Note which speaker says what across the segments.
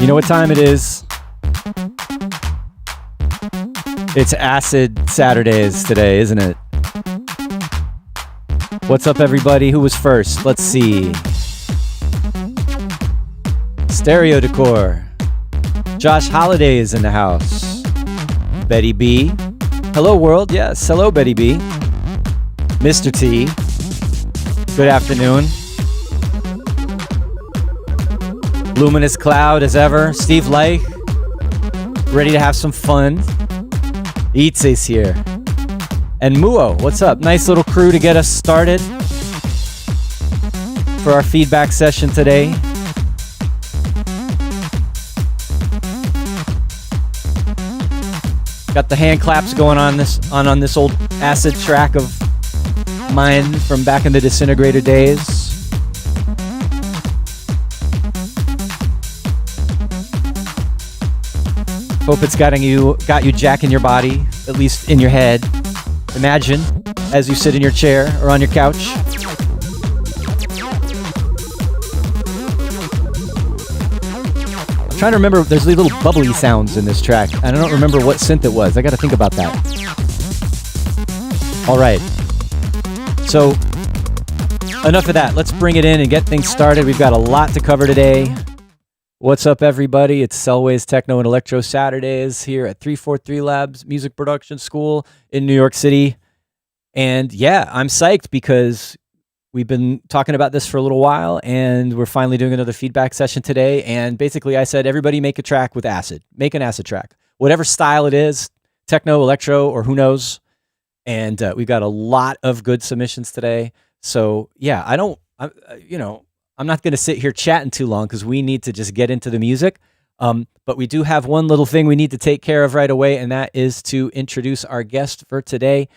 Speaker 1: You know what time it is? It's Acid Saturdays today, isn't it? What's up, everybody? Who was first? Let's see. Stereo Decor. Josh Holiday is in the house. Betty B. Hello, world. Yes, hello, Betty B. Mr. T. Good afternoon. Luminous Cloud as ever. Steve Leich. Ready to have some fun. Eats is here. And Muo, what's up? Nice little crew to get us started for our feedback session today. Got the hand claps going on this old acid track of mine from back in the Disintegrator days. Hope it's got you jacking your body, at least in your head. Imagine as you sit in your chair or on your couch. I'm trying to remember, there's these little bubbly sounds in this track. I don't remember what synth it was. I gotta think about that. All right. So, enough of that. Let's bring it in and get things started. We've got a lot to cover today. What's up, everybody? It's Selway's Techno and Electro Saturdays here at 343 Labs Music Production School in New York City. And yeah, I'm psyched because we've been talking about this for a little while and we're finally doing another feedback session today. And basically I said, everybody make a track with acid. Make an acid track. Whatever style it is, techno, electro, or who knows. And we've got a lot of good submissions today. So yeah, I'm not going to sit here chatting too long because we need to just get into the music. But we do have one little thing we need to take care of right away, and that is to introduce our guest for today.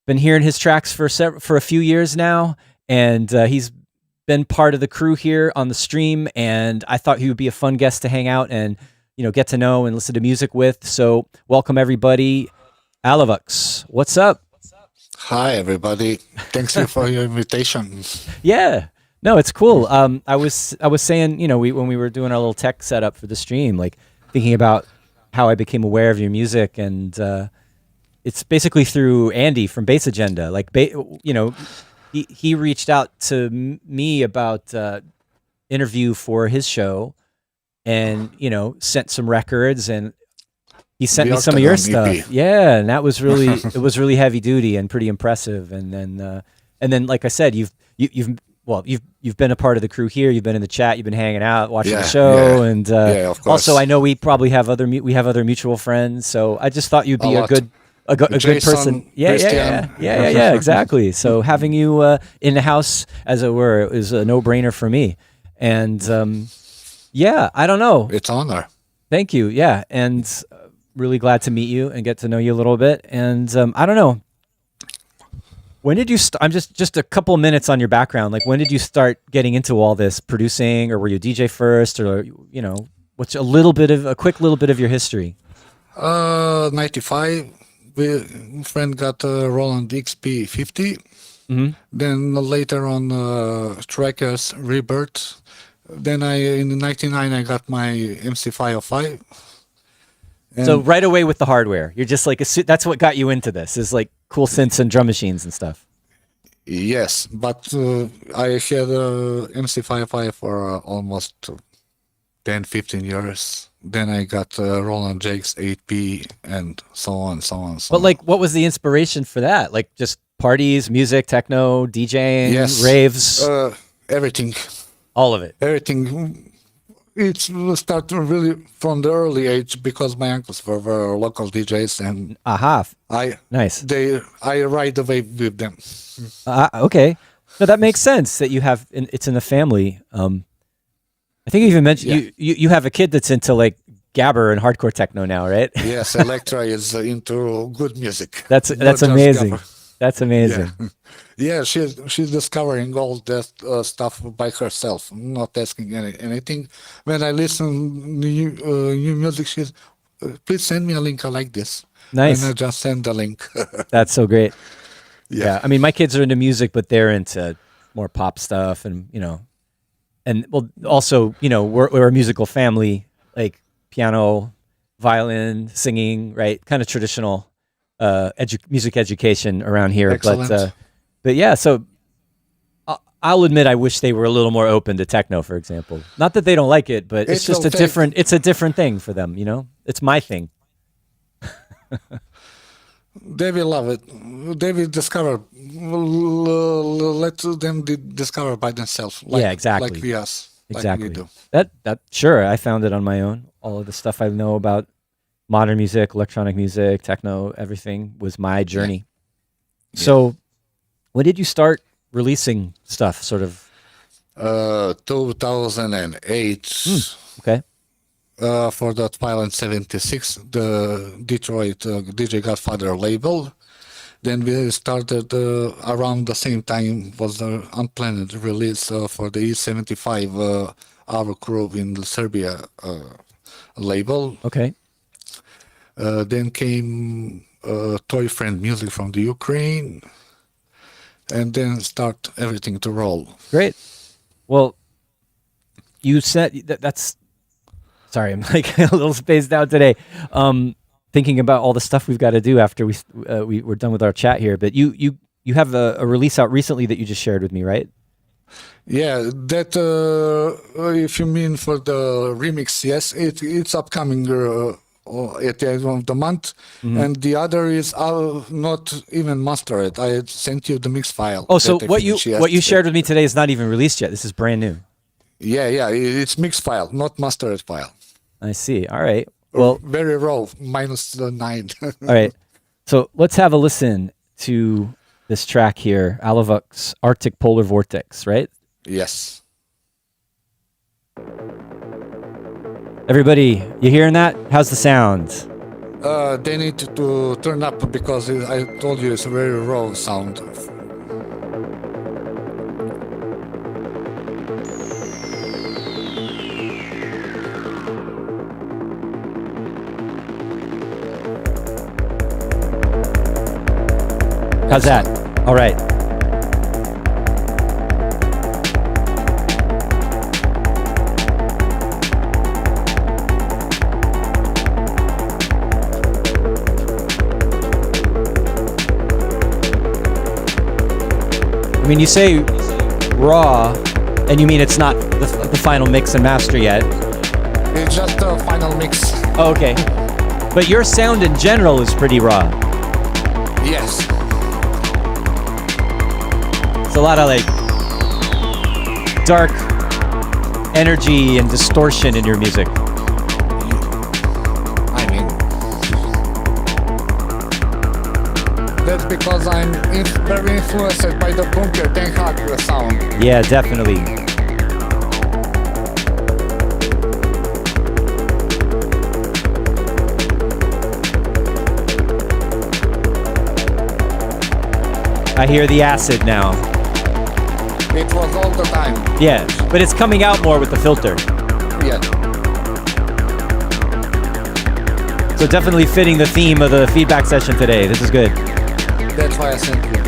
Speaker 1: Been hearing his tracks for a few years now, and he's been part of the crew here on the stream, and I thought he would be a fun guest to hang out and get to know and listen to music with. So welcome, everybody. Alavux, what's up?
Speaker 2: Hi, everybody. Thanks for your invitation.
Speaker 1: Yeah. No, it's cool. I was saying, when we were doing our little tech setup for the stream, like thinking about how I became aware of your music, and it's basically through Andy from Bass Agenda. Like, he reached out to me about interview for his show, and sent some records, and he sent me some of your stuff. EP. Yeah, and that was really it was really heavy duty and pretty impressive. And then, like I said, you've been a part of the crew here. You've been in the chat. You've been hanging out, watching the show, and
Speaker 2: of course.
Speaker 1: Also I know we probably have other mutual friends. So I just thought you'd be a good person. Yeah, exactly. So having you in the house, as it were, is a no-brainer for me. And I don't know.
Speaker 2: It's an honor.
Speaker 1: Thank you. Yeah, and really glad to meet you and get to know you a little bit. And I don't know. When did you I'm just a couple of minutes on your background. Like, when did you start getting into all this producing, or were you a DJ first, or what's a quick little bit of your history?
Speaker 2: 95, friend got a Roland XP50. Mm-hmm. Then later on, Trackers Rebirth. Then in 99 I got my MC505.
Speaker 1: So right away with the hardware, you're just like that's what got you into this, is like cool synths and drum machines and stuff.
Speaker 2: Yes, but I had MC505 for almost 10-15 years. Then I got Roland Jakes 8P and so on.
Speaker 1: But like, what was the inspiration for that? Like, just parties, music, techno, DJing, raves?
Speaker 2: Everything.
Speaker 1: All of it.
Speaker 2: Everything. It started really from the early age because my uncles were local DJs, and
Speaker 1: nice.
Speaker 2: I ride away with them.
Speaker 1: Okay, no, that makes sense that you have. It's in the family. I think you even mentioned you have a kid that's into like gabber and hardcore techno now, right?
Speaker 2: Yes, Electro is into good music.
Speaker 1: That's amazing. That's amazing.
Speaker 2: Yeah, she's discovering all that stuff by herself, not asking anything. When I listen new music, she's, please send me a link. I like this.
Speaker 1: Nice.
Speaker 2: And I just send the link.
Speaker 1: That's so great. Yeah. I mean, my kids are into music, but they're into more pop stuff, and and well, also, you know, we're a musical family, like piano, violin, singing, right? Kind of traditional music education around here.
Speaker 2: Excellent.
Speaker 1: But yeah, so I'll admit I wish they were a little more open to techno, for example. Not that they don't like it, but it's just it's a different thing for them, you know? It's my thing.
Speaker 2: They will love it. They will discover. Let them discover by themselves. Like,
Speaker 1: yeah, exactly.
Speaker 2: Like we us.
Speaker 1: Exactly.
Speaker 2: Like we do.
Speaker 1: That sure, I found it on my own. All of the stuff I know about modern music, electronic music, techno, everything was my journey. Yeah. So, when did you start releasing stuff? Sort of.
Speaker 2: 2008.
Speaker 1: Okay.
Speaker 2: For that Violent 76, the Detroit DJ Godfather label. Then we started around the same time was the unplanned release for the E75 Our Crew in the Serbia label.
Speaker 1: Okay.
Speaker 2: Then came Toy Friend Music from the Ukraine, and then start everything to roll.
Speaker 1: Great. Well, you said that's. Sorry, I'm like a little spaced out today. Thinking about all the stuff we've got to do after we're done with our chat here. But you have a release out recently that you just shared with me, right?
Speaker 2: Yeah, that if you mean for the remix, yes, it's upcoming at the end of the month, and the other is not even mastered. I sent you the mix file.
Speaker 1: Oh, so what you shared with me today is not even released yet. This is brand new.
Speaker 2: Yeah, it's mix file, not mastered file.
Speaker 1: I see. All right. Well,
Speaker 2: very raw, minus the 9.
Speaker 1: All right. So let's have a listen to this track here, Alavux, Arctic Polar Vortex, right?
Speaker 2: Yes.
Speaker 1: Everybody, you hearing that? How's the sound?
Speaker 2: They need to turn up because I told you it's a very raw sound.
Speaker 1: How's that? All right. I mean, you say raw, and you mean it's not the final mix and master yet?
Speaker 2: It's just the final mix.
Speaker 1: Oh, okay. But your sound in general is pretty raw.
Speaker 2: Yes.
Speaker 1: It's a lot of like dark energy and distortion in your music.
Speaker 2: I mean, that's because I'm very influenced by the Bunker Den Haag sound.
Speaker 1: Yeah, definitely. I hear the acid now.
Speaker 2: It was all the time.
Speaker 1: Yeah, but it's coming out more with the filter.
Speaker 2: Yeah.
Speaker 1: So definitely fitting the theme of the feedback session today. This is good.
Speaker 2: That's why I sent you.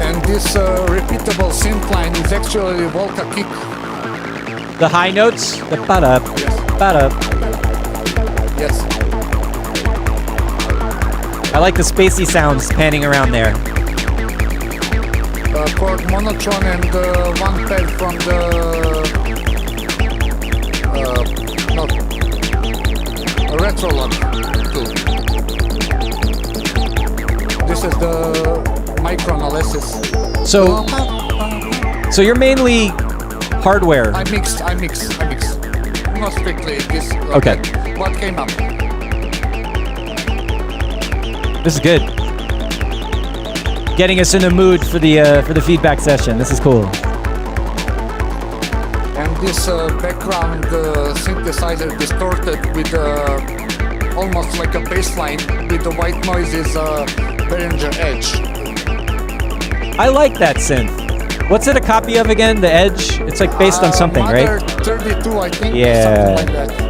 Speaker 2: And this repeatable synth line is actually Volta kick.
Speaker 1: The high notes? The ba-da,
Speaker 2: Yes.
Speaker 1: ba-da.
Speaker 2: Yes.
Speaker 1: I like the spacey sounds panning around there.
Speaker 2: Chord monotone and one pad from the retro log too. This is the micro analysis.
Speaker 1: So you're mainly hardware.
Speaker 2: I mix. Not strictly this.
Speaker 1: Okay.
Speaker 2: What came up?
Speaker 1: This is good. Getting us in the mood for the feedback session. This is cool.
Speaker 2: And this background synthesizer distorted with almost like a bass line with the white noise is Behringer Edge.
Speaker 3: I like that synth. What's it a copy of again? The Edge? It's like based on something,
Speaker 2: Mother
Speaker 3: right?
Speaker 2: 32, I think.
Speaker 3: Yeah.
Speaker 2: Something like that.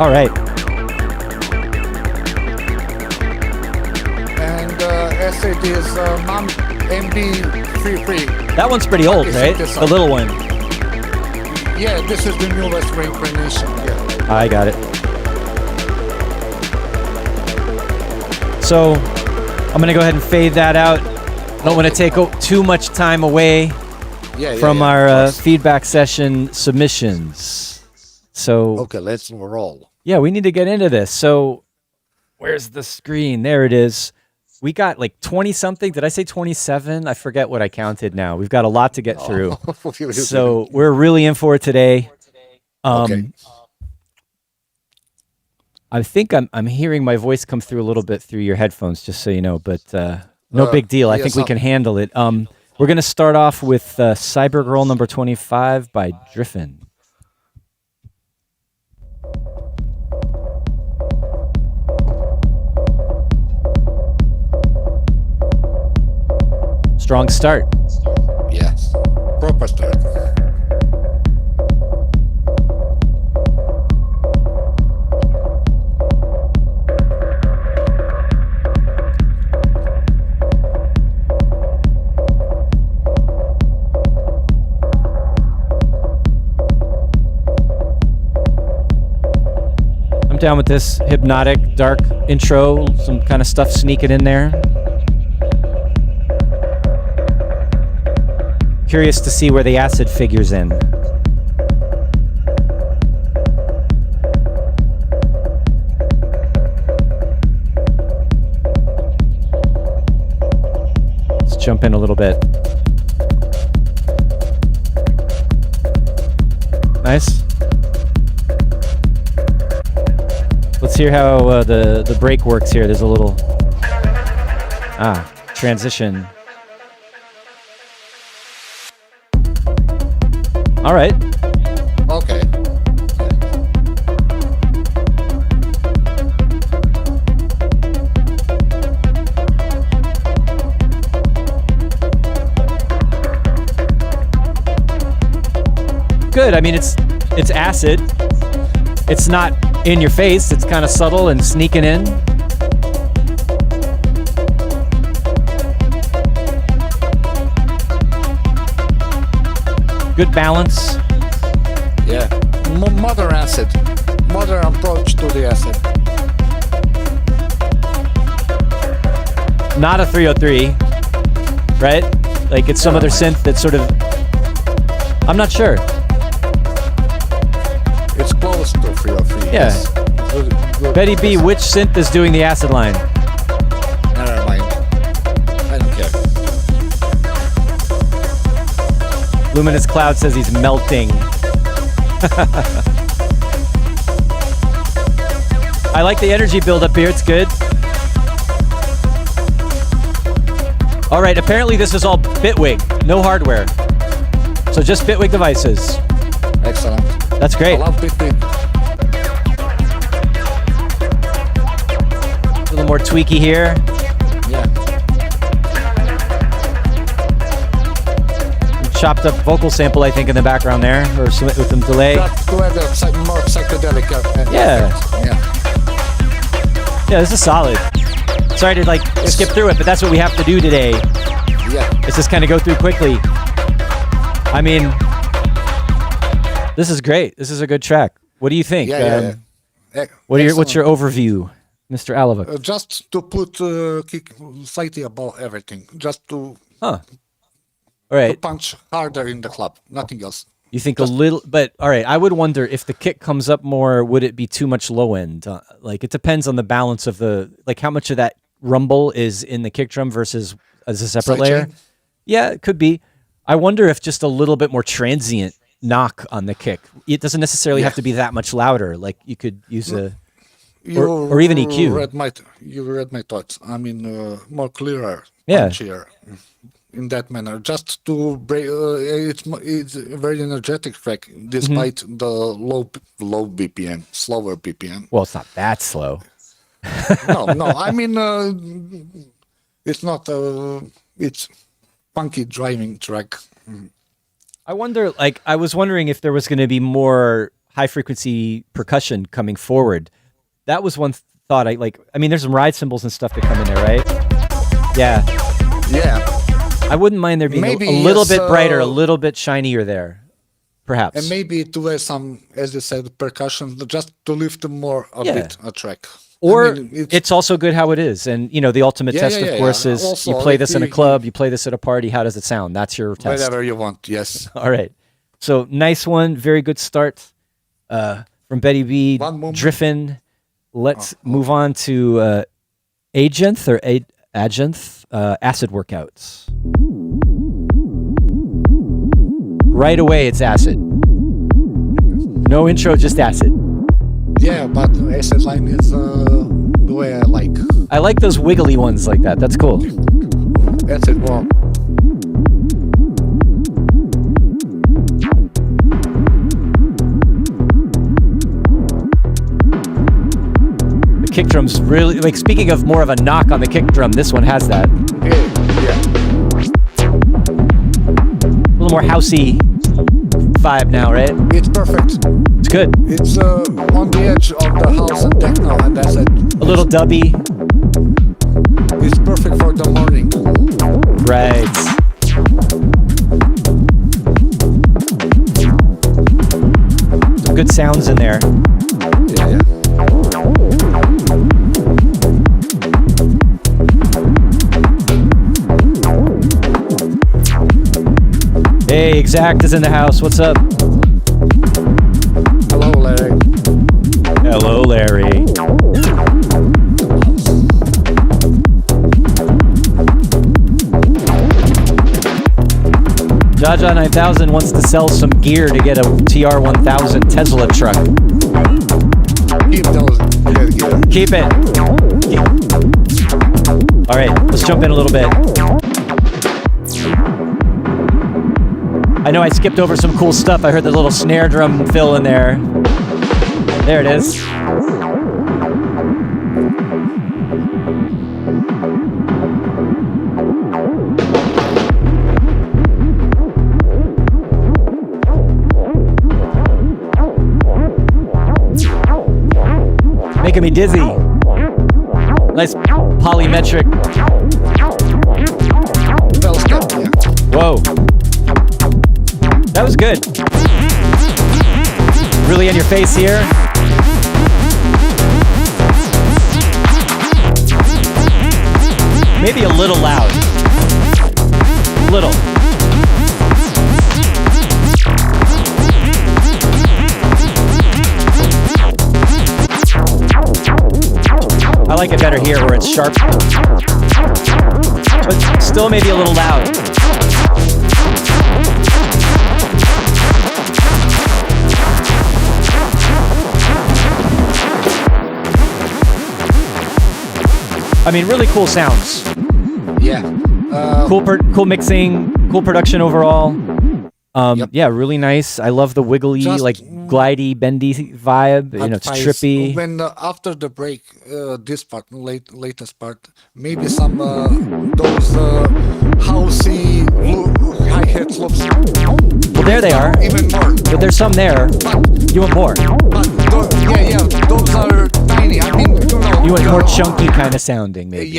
Speaker 1: All right.
Speaker 2: it is MAM MB33.
Speaker 1: That one's pretty old, right? The little one.
Speaker 2: Yeah, this is the newest reincarnation. Yeah.
Speaker 1: I got it. So I'm going to go ahead and fade that out. Don't want to take too much time away from our feedback session submissions. So
Speaker 2: okay, let's roll.
Speaker 1: Yeah, we need to get into this. So where's the screen? There it is. We got like 20 something. Did I say 27? I forget what I counted now. We've got a lot to get through. So we're really in for it today.
Speaker 2: Okay.
Speaker 1: I think I'm hearing my voice come through a little bit through your headphones, just so you know, but no big deal. I think we can handle it. We're going to start off with Cybergirl number 25 by Driffin. Strong start.
Speaker 2: Yes. Proper start.
Speaker 1: I'm down with this hypnotic, dark intro, some kind of stuff sneaking in there. Curious to see where the acid figures in. Let's jump in a little bit. Nice. Let's hear how the break works here. There's a little transition. All right.
Speaker 2: Okay.
Speaker 1: Good. I mean, it's acid. It's not in your face. It's kind of subtle and sneaking in. Good balance.
Speaker 2: Yeah. Modern acid. Modern approach to the acid.
Speaker 1: Not a 303, right? Like it's some other synth that's sort of... I'm not sure.
Speaker 2: It's close to 303.
Speaker 1: Yeah.
Speaker 2: Yes. Good.
Speaker 1: Betty B, which synth is doing the acid line?
Speaker 2: Never mind. I don't care.
Speaker 1: Luminous Cloud says he's melting. I like the energy build up here. It's good. All right. Apparently this is all Bitwig, no hardware. So just Bitwig devices.
Speaker 2: Excellent.
Speaker 1: That's great.
Speaker 2: I love Bitwig.
Speaker 1: A little more tweaky here.
Speaker 2: Yeah.
Speaker 1: Chopped up vocal sample, I think, in the background there, or with some delay.
Speaker 2: Got to add a more psychedelic
Speaker 1: Yeah.
Speaker 2: effect.
Speaker 1: Yeah, this is solid. Sorry to skip through it, but that's what we have to do today.
Speaker 2: Yeah.
Speaker 1: Let's just kind of go through quickly. I mean, this is great. This is a good track. What do you think?
Speaker 2: Yeah.
Speaker 1: What's your overview, Mr. Alavux?
Speaker 2: Just to put kick slightly above everything. Just to
Speaker 1: All right.
Speaker 2: to punch harder in the club. Nothing else.
Speaker 1: You think a little, but all right. I would wonder if the kick comes up more, would it be too much low end? It depends on the balance of how much of that rumble is in the kick drum versus as a separate layer.
Speaker 2: Chain?
Speaker 1: Yeah, it could be. I wonder if just a little bit more transient knock on the kick. It doesn't necessarily have to be that much louder. Like you could use or even EQ.
Speaker 2: You read my thoughts. I mean, more clearer,
Speaker 1: Yeah.
Speaker 2: punchier. In that manner, just to break, it's a very energetic track, despite the low BPM, slower BPM.
Speaker 1: Well, it's not that slow.
Speaker 2: No, I mean, it's not. It's funky driving track.
Speaker 1: I wonder, I was wondering if there was going to be more high frequency percussion coming forward. That was one thought. I mean, there's some ride cymbals and stuff that come in there, right? Yeah.
Speaker 2: Yeah.
Speaker 1: I wouldn't mind there being
Speaker 2: Maybe,
Speaker 1: a little
Speaker 2: yes,
Speaker 1: bit brighter, a little bit shinier there. Perhaps.
Speaker 2: And maybe to have some, as you said, percussion, just to lift more a bit a track.
Speaker 1: Or
Speaker 2: I mean,
Speaker 1: it's also good how it is. And, the ultimate test, of course, is
Speaker 2: Also,
Speaker 1: you play this in a club, you play this at a party, how does it sound? That's your test.
Speaker 2: Whatever you want, yes.
Speaker 1: All right. So, nice one. Very good start from Betty B. Driffin. Let's move on to Agenth or Agenth, acid workouts. Right away, it's acid. No intro, just acid.
Speaker 2: Yeah, but acid line is the way I like.
Speaker 1: I like those wiggly ones like that. That's cool.
Speaker 2: Acid, well.
Speaker 1: The kick drum's really, like, speaking of more of a knock on the kick drum, this one has that.
Speaker 2: Yeah.
Speaker 1: A little more housey vibe now, right?
Speaker 2: It's perfect.
Speaker 1: It's good.
Speaker 2: It's on the edge of the house and techno, and that's it.
Speaker 1: A little dubby.
Speaker 2: It's perfect for the morning.
Speaker 1: Right. Some good sounds in there.
Speaker 2: Yeah.
Speaker 1: Hey, Exact is in the house. What's up?
Speaker 2: Hello, Larry.
Speaker 1: Hello, Larry. Jaja 9000 wants to sell some gear to get a TR1000 Tesla truck.
Speaker 2: Keep those.
Speaker 1: Keep it. All right, let's jump in a little bit. I know I skipped over some cool stuff. I heard the little snare drum fill in there. There it is. Making me dizzy. Nice polymetric. Whoa. That was good. Really in your face here. Maybe a little loud. Little. I like it better here where it's sharp. But still maybe a little loud. I mean, really cool sounds.
Speaker 2: Yeah.
Speaker 1: Cool mixing, cool production overall.
Speaker 2: Yep.
Speaker 1: Yeah, really nice. I love the wiggly, glidey, bendy vibe. It's trippy.
Speaker 2: When after the break, this part, latest part, maybe some those housey hi-hat loops.
Speaker 1: Well, there they are.
Speaker 2: Even more.
Speaker 1: But there's some there. You want more?
Speaker 2: But those are tiny. I mean,
Speaker 1: You want more chunky kind of sounding, maybe.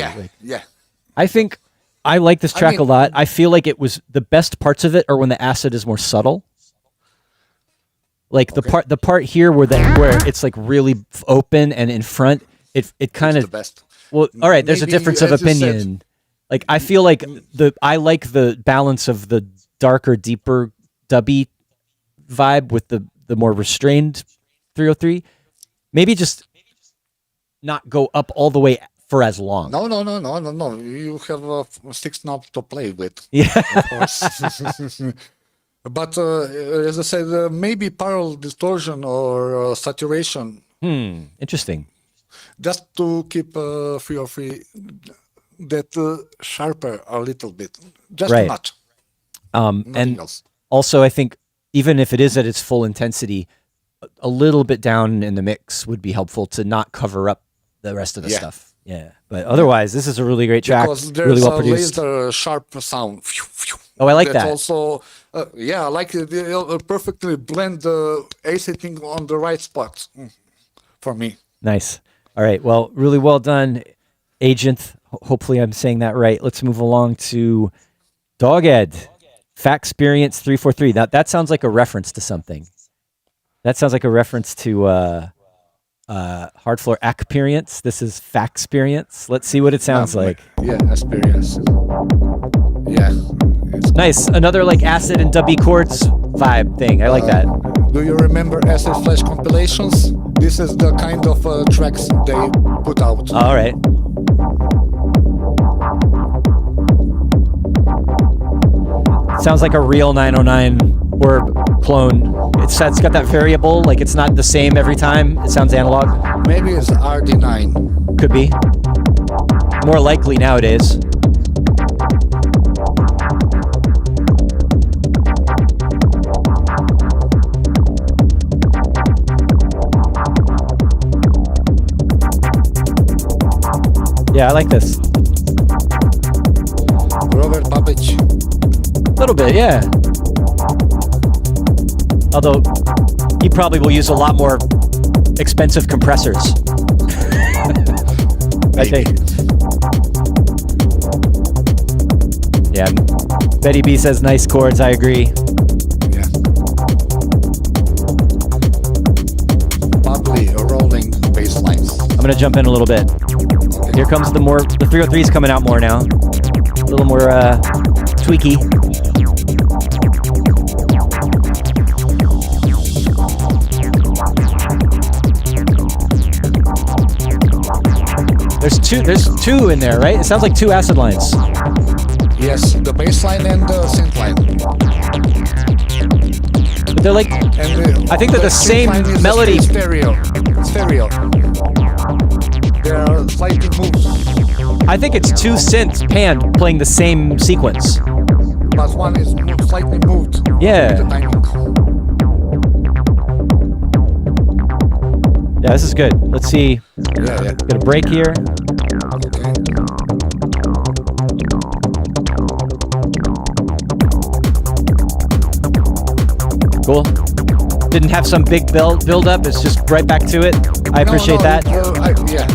Speaker 2: Yeah.
Speaker 1: I think I like this track a lot. I feel like it was the best parts of it are when the acid is more subtle. Like the part here where it's like really open and in front, it kind of.
Speaker 2: The best.
Speaker 1: Well, all right. There's a difference of opinion. Like I feel like I like the balance of the darker, deeper, dubby vibe with the more restrained 303. Maybe just not go up all the way for as long.
Speaker 2: No. You have 6 knobs to play with.
Speaker 1: Yeah.
Speaker 2: Of course. But as I said, maybe parallel distortion or saturation.
Speaker 1: Interesting.
Speaker 2: Just to keep 303 that sharper a little bit. Just
Speaker 1: right.
Speaker 2: not.
Speaker 1: And
Speaker 2: else.
Speaker 1: Also, I think even if it is at its full intensity, a little bit down in the mix would be helpful to not cover up the rest of the stuff. Yeah. But otherwise, this is a really great track.
Speaker 2: Because there's
Speaker 1: really well produced.
Speaker 2: a laser sharp sound.
Speaker 1: Oh, I like that.
Speaker 2: Also, I like it. They perfectly blend the acing on the right spot for me.
Speaker 1: Nice. All right. Well, really well done, Agent. Hopefully I'm saying that right. Let's move along to Doged. Faxperience 343. That sounds like a reference to something. That sounds like a reference to hard floor experience. This is Faxperience. Let's see what it sounds like.
Speaker 2: Yeah, experience. Yeah.
Speaker 1: Nice. Another like acid and dubby chords vibe thing. I like that.
Speaker 2: Do you remember Acid Flash compilations? This is the kind of tracks they put out.
Speaker 1: All right. Sounds like a real 909 orb clone. It's got that variable, like it's not the same every time. It sounds analog.
Speaker 2: Maybe it's RD9.
Speaker 1: Could be. More likely nowadays. Yeah, I like this.
Speaker 2: Robert Babich.
Speaker 1: A little bit, yeah. Although, he probably will use a lot more expensive compressors. I think. Yeah. Betty B says nice chords, I agree.
Speaker 2: Yeah. Bubbly, rolling bass lines.
Speaker 1: I'm gonna jump in a little bit. Here comes the 303's coming out more now. A little more tweaky. There's two in there, right? It sounds like two acid lines.
Speaker 2: Yes, the bass line and the synth line.
Speaker 1: But they're like, I think they're the same melody.
Speaker 2: Stereo. They're slightly moved.
Speaker 1: I think it's two synths panned playing the same sequence.
Speaker 2: But one is slightly moved.
Speaker 1: Yeah. Yeah, this is good. Let's see.
Speaker 2: Yeah.
Speaker 1: Get a break here.
Speaker 2: Okay.
Speaker 1: Cool. Didn't have some big build up. It's just right back to it. I appreciate that.
Speaker 2: Yeah.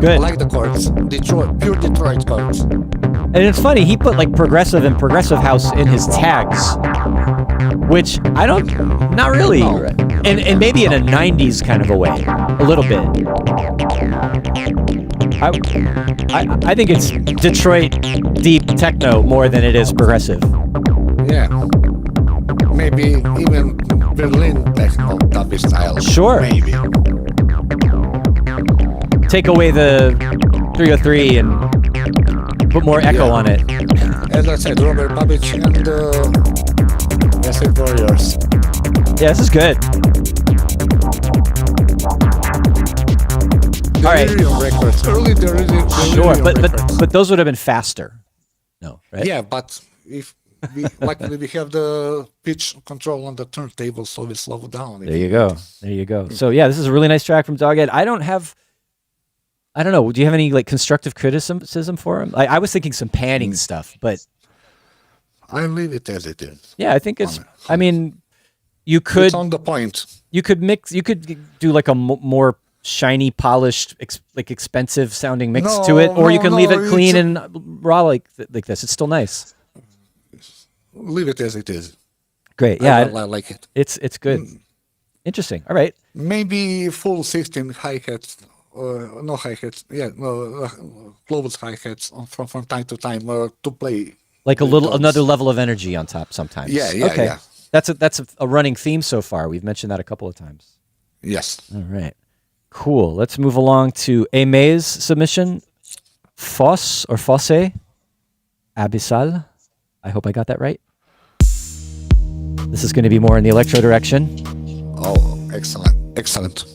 Speaker 1: Good.
Speaker 2: I like the chords. Pure Detroit chords.
Speaker 1: And it's funny, he put like progressive and progressive house in his tags, which I don't, not really.
Speaker 2: No.
Speaker 1: And maybe in a 90s kind of a way, a little bit. I think it's Detroit deep techno more than it is progressive.
Speaker 2: Yeah. Maybe even Berlin techno type style.
Speaker 1: Sure.
Speaker 2: Maybe.
Speaker 1: Take away the 303 and put more echo on it.
Speaker 2: As I said, Robert Babich and Acid Warriors.
Speaker 1: Yeah, this is good. All right.
Speaker 2: Delirium records. Early Delirium
Speaker 1: Sure,
Speaker 2: records.
Speaker 1: but those would have been faster. No, right?
Speaker 2: Yeah, but if we luckily we have the pitch control on the turntable, so we slow down.
Speaker 1: There you go. So yeah, this is a really nice track from Doghead. I don't know. Do you have any like constructive criticism for him? I was thinking some panning stuff, but
Speaker 2: I leave it as it is.
Speaker 1: yeah, I think it's. I mean, you could.
Speaker 2: It's on the point.
Speaker 1: You could mix. You could do like a more shiny, polished, like expensive sounding mix to it, or you can leave it clean and raw like this. It's still nice.
Speaker 2: Leave it as it is.
Speaker 1: Great. Yeah,
Speaker 2: I like it.
Speaker 1: It's good. Interesting. All right.
Speaker 2: Maybe full 16 hi-hats. No hi-hats. Yeah, no closed hi-hats from time to time to play.
Speaker 1: Like another level of energy on top sometimes.
Speaker 2: Yeah.
Speaker 1: Okay.
Speaker 2: Yeah.
Speaker 1: That's a running theme so far. We've mentioned that a couple of times.
Speaker 2: Yes.
Speaker 1: All right. Cool. Let's move along to Amaze submission. Fosse or Fosse Abyssal. I hope I got that right. This is going to be more in the electro direction.
Speaker 2: Oh, excellent.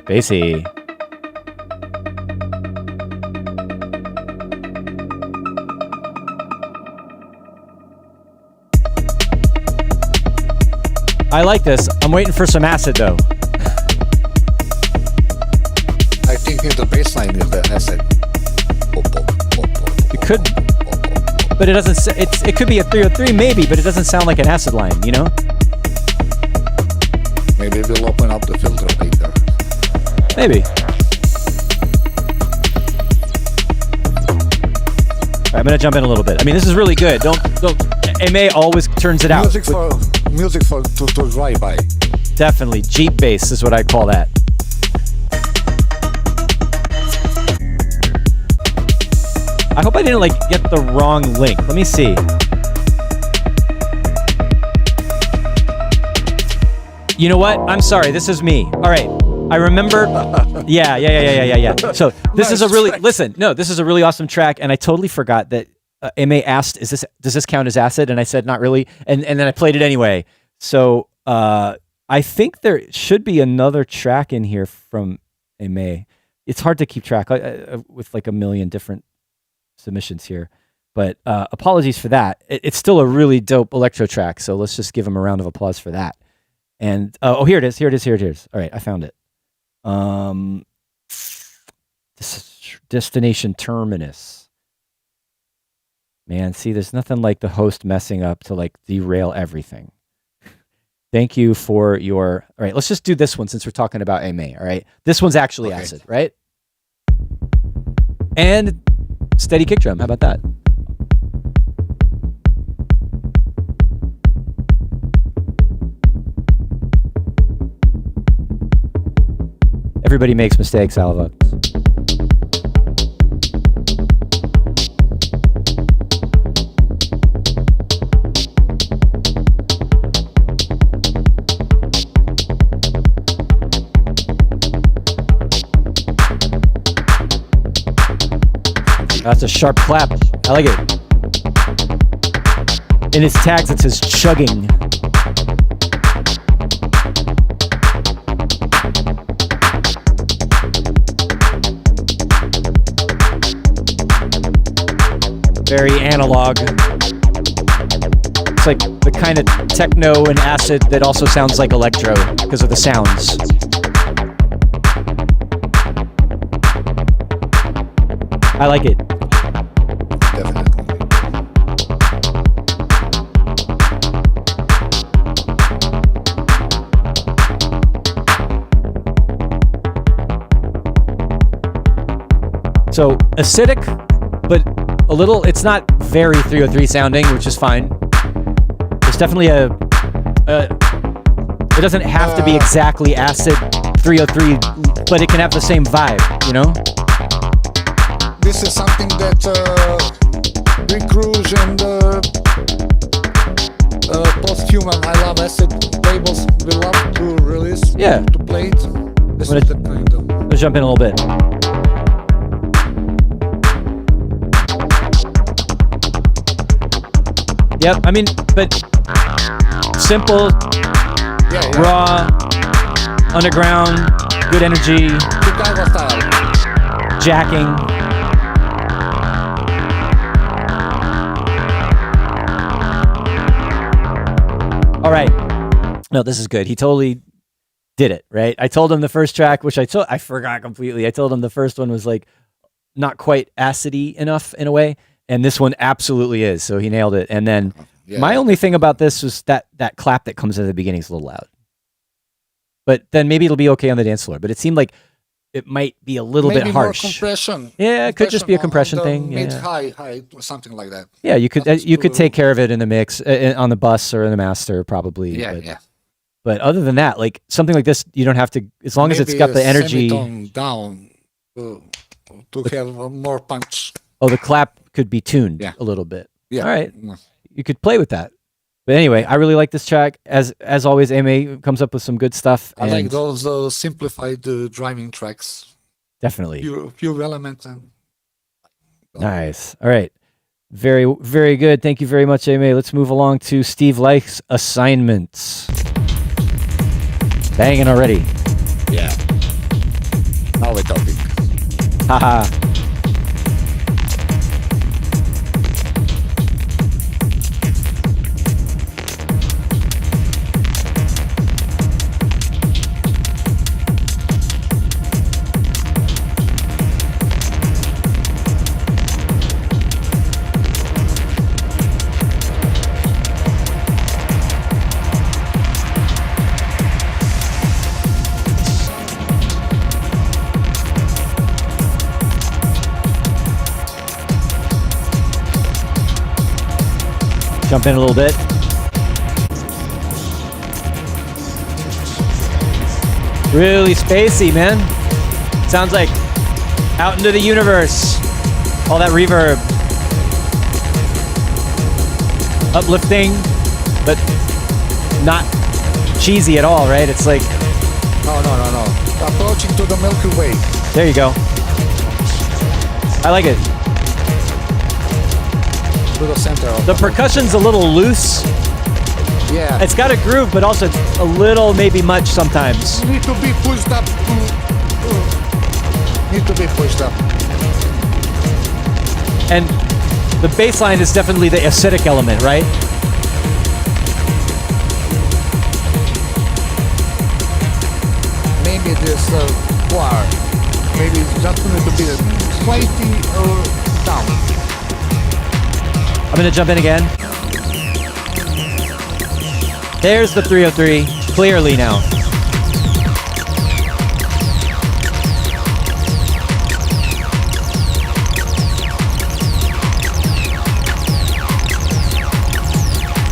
Speaker 1: Bassy. I like this. I'm waiting for some acid though.
Speaker 2: I think the bass line is the acid.
Speaker 1: It could, but it doesn't. It could be a 303 maybe, but it doesn't sound like an acid line, you know?
Speaker 2: Maybe we'll open up the filter later.
Speaker 1: Maybe. All right, I'm gonna jump in a little bit. I mean, this is really good. Don't. MA always turns it out.
Speaker 2: Music to drive by.
Speaker 1: Definitely, Jeep bass is what I call that. I hope I didn't get the wrong link. Let me see. You know what? I'm sorry. This is me. All right. I remember. Yeah. So this is a really this is a really awesome track, and I totally forgot that MA asked, does this count as acid? And I said not really, and then I played it anyway. So I think there should be another track in here from MA. It's hard to keep track with a million different submissions here, but apologies for that. It's still a really dope electro track, so let's just give him a round of applause for that. And here it is. All right, I found it. Destination Terminus. Man, see, there's nothing like the host messing up to derail everything. Thank you for your. All right, let's just do this one since we're talking about MA. All right, this one's actually acid, right? And steady kick drum. How about that? Everybody makes mistakes, Alavux. That's a sharp clap. I like it. In its tags, it says chugging. Very analog. It's like the kind of techno and acid that also sounds like electro because of the sounds. I like it.
Speaker 2: Definitely.
Speaker 1: So acidic, but a little, it's not very 303 sounding, which is fine. There's definitely it doesn't have to be exactly acid 303, but it can have the same vibe, you know?
Speaker 2: This is something that Rick Rouge and Post-Human I Love Acid labels will love to release, to play it. This is the kind of...
Speaker 1: Let's jump in a little bit. Yep, I mean, but simple, raw, underground, good energy, jacking. All right. No, this is good. He totally did it, right? I told him the first track, which I forgot completely. I told him the first one was not quite acidy enough in a way. And this one absolutely is. So he nailed it. And then my only thing about this was that clap that comes at the beginning is a little loud. But then maybe it'll be okay on the dance floor. But it seemed like it might be a little bit harsh.
Speaker 2: More compression.
Speaker 1: Yeah, it could just be a compression thing.
Speaker 2: Mid, high, something like that.
Speaker 1: Yeah, you could take care of it in the mix, on the bus or in the master probably.
Speaker 2: Yeah.
Speaker 1: But other than that, something like this, you don't have to, as long as it's got the energy.
Speaker 2: Semitone down to have more punch.
Speaker 1: Oh, the clap could be tuned a little bit.
Speaker 2: Yeah.
Speaker 1: All right. You could play with that. But anyway, I really like this track. As always, MA comes up with some good stuff.
Speaker 2: I like those simplified driving tracks.
Speaker 1: Definitely.
Speaker 2: Few elements.
Speaker 1: Nice. All right. Very, very good. Thank you very much, MA. Let's move along to Steve Leich's assignments. Banging already.
Speaker 2: Yeah. Now we're talking.
Speaker 1: Haha. Jump in a little bit. Really spacey, man. Sounds like out into the universe. All that reverb. Uplifting, but not cheesy at all, right? It's like...
Speaker 2: No. Approaching to the Milky Way.
Speaker 1: There you go. I like it.
Speaker 2: To the center of
Speaker 1: the percussion's a little loose.
Speaker 2: Yeah.
Speaker 1: It's got a groove, but also it's a little maybe much sometimes.
Speaker 2: Need to be pushed up. Need to be pushed up.
Speaker 1: And the bass line is definitely the acidic element, right?
Speaker 2: Maybe this choir. Maybe it's just going to be slightly down.
Speaker 1: I'm gonna jump in again. There's the 303, clearly now.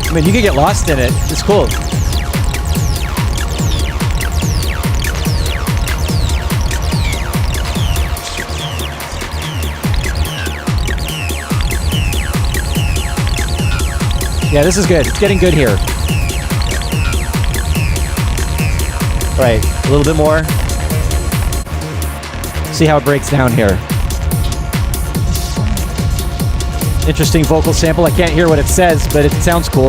Speaker 1: I mean, you could get lost in it. It's cool. Yeah, this is good. It's getting good here. Right, a little bit more. See how it breaks down here. Interesting vocal sample. I can't hear what it says, but it sounds cool.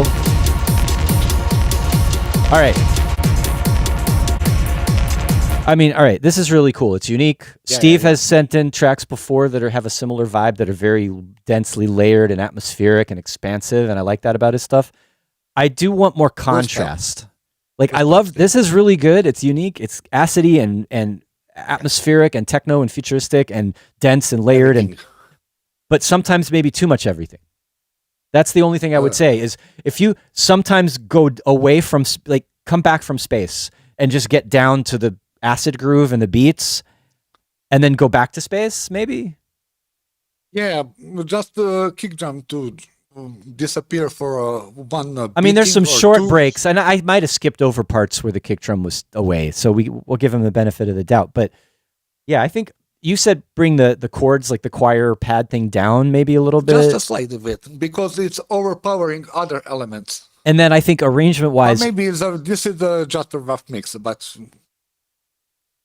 Speaker 1: All right. I mean, all right, this is really cool. It's unique.
Speaker 2: Yeah,
Speaker 1: Steve has sent in tracks before that have a similar vibe, that are very densely layered and atmospheric and expansive, and I like that about his stuff. I do want more contrast. Like, I love, this is really good. It's unique. It's acidy and atmospheric and techno and futuristic and dense and layered, but sometimes maybe too much everything. That's the only thing I would say is if you sometimes go away from, like, come back from space and just get down to the acid groove and the beats and then go back to space, maybe?
Speaker 2: Yeah, just the kick drum to disappear for one
Speaker 1: I mean, there's some short
Speaker 2: two
Speaker 1: breaks, and I might have skipped over parts where the kick drum was away, so we'll give him the benefit of the doubt. But yeah, I think you said bring the chords, like the choir pad thing, down maybe a little bit.
Speaker 2: Just a slight bit, because it's overpowering other elements.
Speaker 1: And then I think arrangement-wise...
Speaker 2: Or maybe this is just a rough mix, but...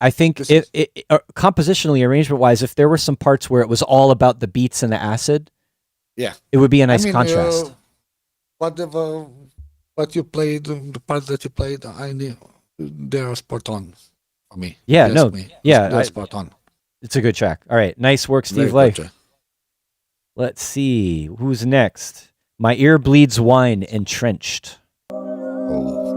Speaker 1: I think compositionally, arrangement-wise, if there were some parts where it was all about the beats and the acid,
Speaker 2: yeah,
Speaker 1: it would be a nice contrast.
Speaker 2: What you played, the parts that you played, they're spot on for me.
Speaker 1: Yeah,
Speaker 2: they're spot on.
Speaker 1: It's a good track. All right, nice work, Steve Lay. Let's see, who's next? My ear bleeds wine, entrenched.
Speaker 2: Oh.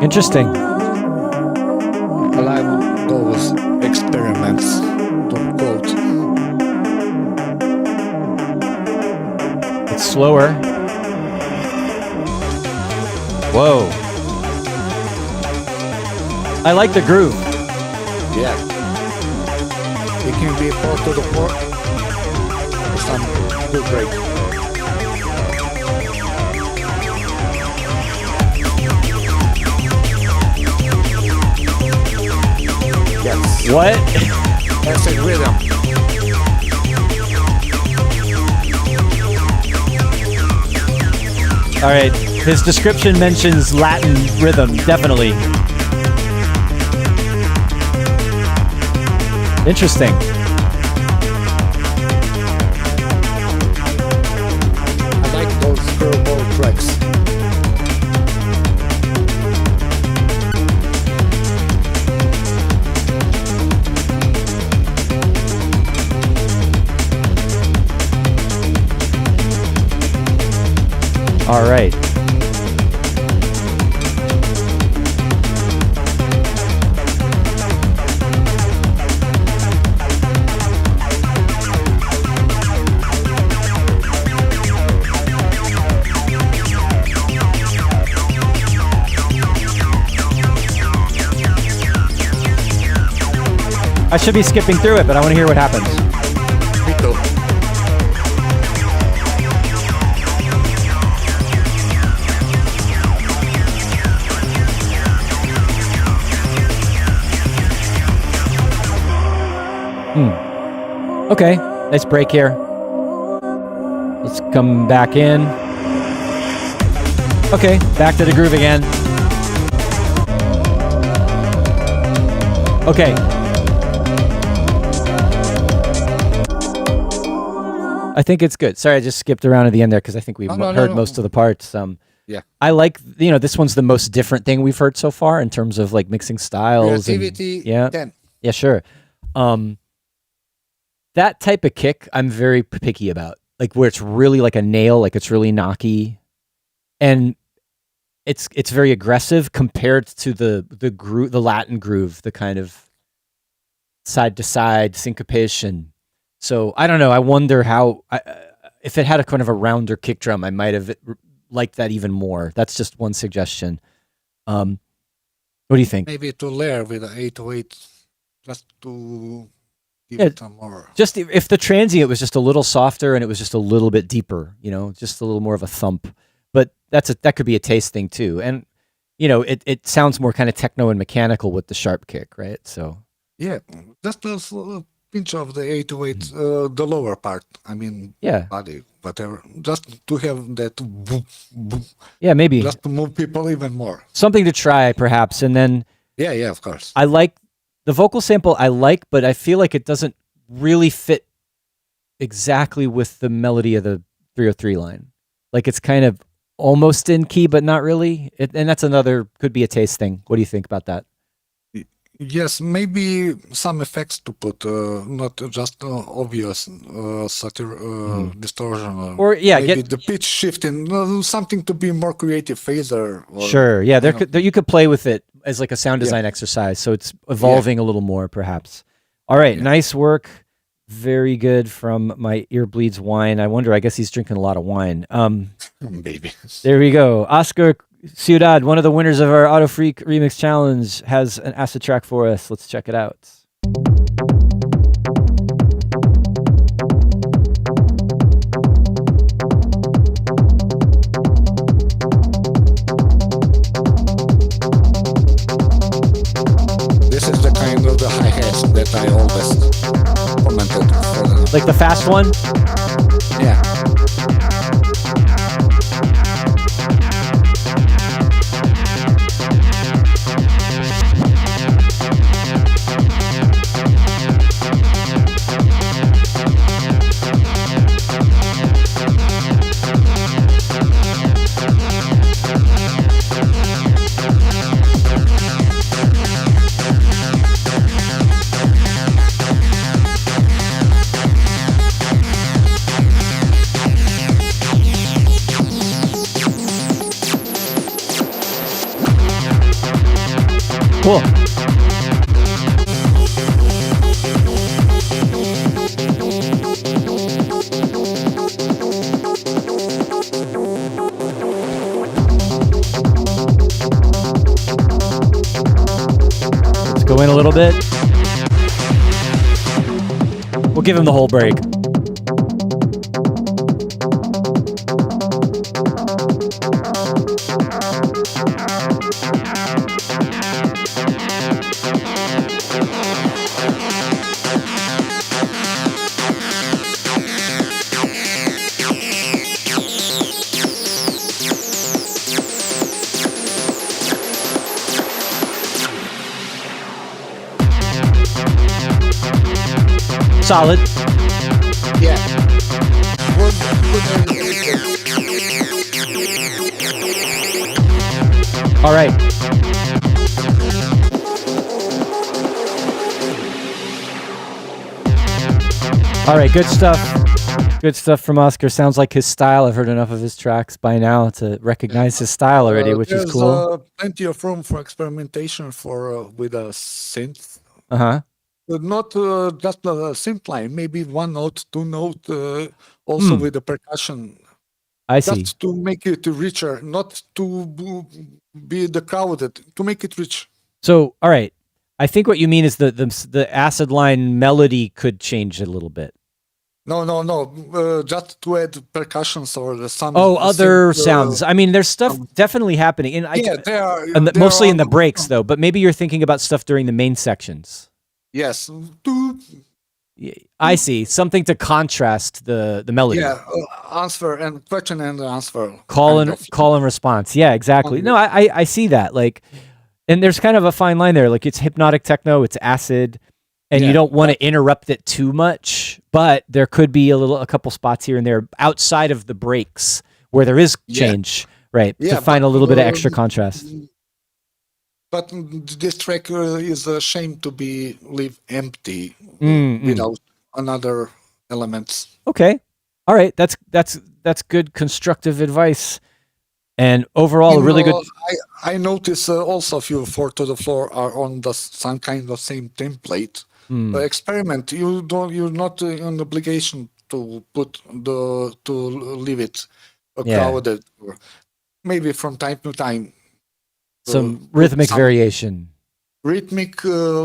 Speaker 1: Interesting.
Speaker 2: I like those experiments, to quote.
Speaker 1: It's slower. Whoa. I like the groove.
Speaker 2: Yeah. It can be 4 to the 4. Some good break.
Speaker 1: What?
Speaker 2: That's a rhythm.
Speaker 1: All right. His description mentions Latin rhythm, definitely. Interesting.
Speaker 2: I like those curveball tracks.
Speaker 1: All right. I should be skipping through it, but I want to hear what happens.
Speaker 2: Me too.
Speaker 1: Okay, nice break here. Let's come back in. Okay, back to the groove again. Okay. I think it's good. Sorry, I just skipped around at the end there because I think we've heard most of the parts.
Speaker 2: Yeah.
Speaker 1: I like, this one's the most different thing we've heard so far in terms of like mixing styles.
Speaker 2: Creativity,
Speaker 1: yeah.
Speaker 2: 10.
Speaker 1: Yeah, sure. That type of kick I'm very picky about. Like where it's really like a nail, like it's really knocky. And it's very aggressive compared to the groove, the Latin groove, the kind of side to side syncopation. So I don't know. I wonder how, if it had a kind of a rounder kick drum, I might have liked that even more. That's just one suggestion. What do you think?
Speaker 2: Maybe to layer with an 808 just to give it some more.
Speaker 1: Just if the transient was just a little softer and it was just a little bit deeper, just a little more of a thump. But that could be a taste thing too. And it sounds more kind of techno and mechanical with the sharp kick, right? So
Speaker 2: yeah, just a pinch of the 808, the lower part. I mean, body, whatever. Just to have that boom, boom.
Speaker 1: Yeah, maybe.
Speaker 2: Just to move people even more.
Speaker 1: Something to try, perhaps. And then
Speaker 2: yeah, of course.
Speaker 1: I like the vocal sample. But I feel like it doesn't really fit exactly with the melody of the 303 line. Like it's kind of almost in key, but not really. And that's could be a taste thing. What do you think about that?
Speaker 2: Yes, maybe some effects to put, not just obvious distortion.
Speaker 1: Or
Speaker 2: maybe the pitch shifting, something to be more creative, phaser.
Speaker 1: Sure, yeah, you could play with it as like a sound design exercise, so it's evolving a little more, perhaps. All right, nice work. Very good from My Ear Bleeds Wine. I guess he's drinking a lot of wine.
Speaker 2: Maybe.
Speaker 1: There we go. Oscar Ciudad, one of the winners of our Auto Freak Remix Challenge, has an acid track for us. Let's check it out.
Speaker 2: This is the kind of the hi-hats that I always commented for.
Speaker 1: Like the fast one?
Speaker 2: Yeah.
Speaker 1: Cool. Let's go in a little bit. We'll give him the whole break. solid.
Speaker 2: Yeah.
Speaker 1: All right. All right, good stuff. Good stuff from Oscar. Sounds like his style. I've heard enough of his tracks by now to recognize his style already, which is cool.
Speaker 2: There's plenty of room for experimentation with a synth.
Speaker 1: Uh-huh.
Speaker 2: But not just a synth line, maybe 1 note, 2 note, also with the percussion.
Speaker 1: I see.
Speaker 2: Just to make it richer, not to be the crowded, to make it rich.
Speaker 1: So, all right. I think what you mean is the acid line melody could change a little bit.
Speaker 2: No. Just to add percussions or some.
Speaker 1: Oh, other sounds. I mean, there's stuff definitely happening.
Speaker 2: There are.
Speaker 1: Mostly in the breaks, though. But maybe you're thinking about stuff during the main sections.
Speaker 2: Yes.
Speaker 1: I see. Something to contrast the melody.
Speaker 2: Yeah, answer and question and answer.
Speaker 1: Call and response. Yeah, exactly. No, I see that. Like, and there's kind of a fine line there. Like, it's hypnotic techno, it's acid, and you don't want to interrupt it too much. But there could be a couple spots here and there outside of the breaks where there is change, right? To find a little bit of extra contrast.
Speaker 2: But this track is ashamed to leave empty without another elements.
Speaker 1: Okay, all right. That's good constructive advice, and overall, really good.
Speaker 2: I notice also a few 4 to the floor are on some kind of same template. Experiment. You're not an obligation to leave it crowded. Maybe from time to time.
Speaker 1: Some rhythmic variation.
Speaker 2: Rhythmic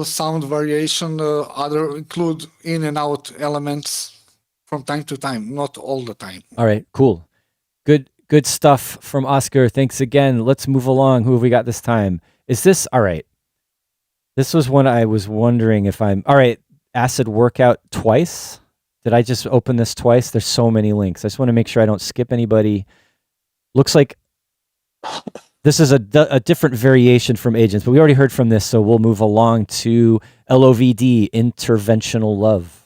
Speaker 2: sound variation, other include in and out elements from time to time, not all the time.
Speaker 1: All right, cool. Good stuff from Oscar. Thanks again. Let's move along. Who have we got this time? Is this all right? This was one I was wondering if I'm all right. Acid Workout twice. Did I just open this twice? There's so many links. I just want to make sure I don't skip anybody. Looks like this is a different variation from Agents, but we already heard from this, so we'll move along to LOVD, Interventional Love.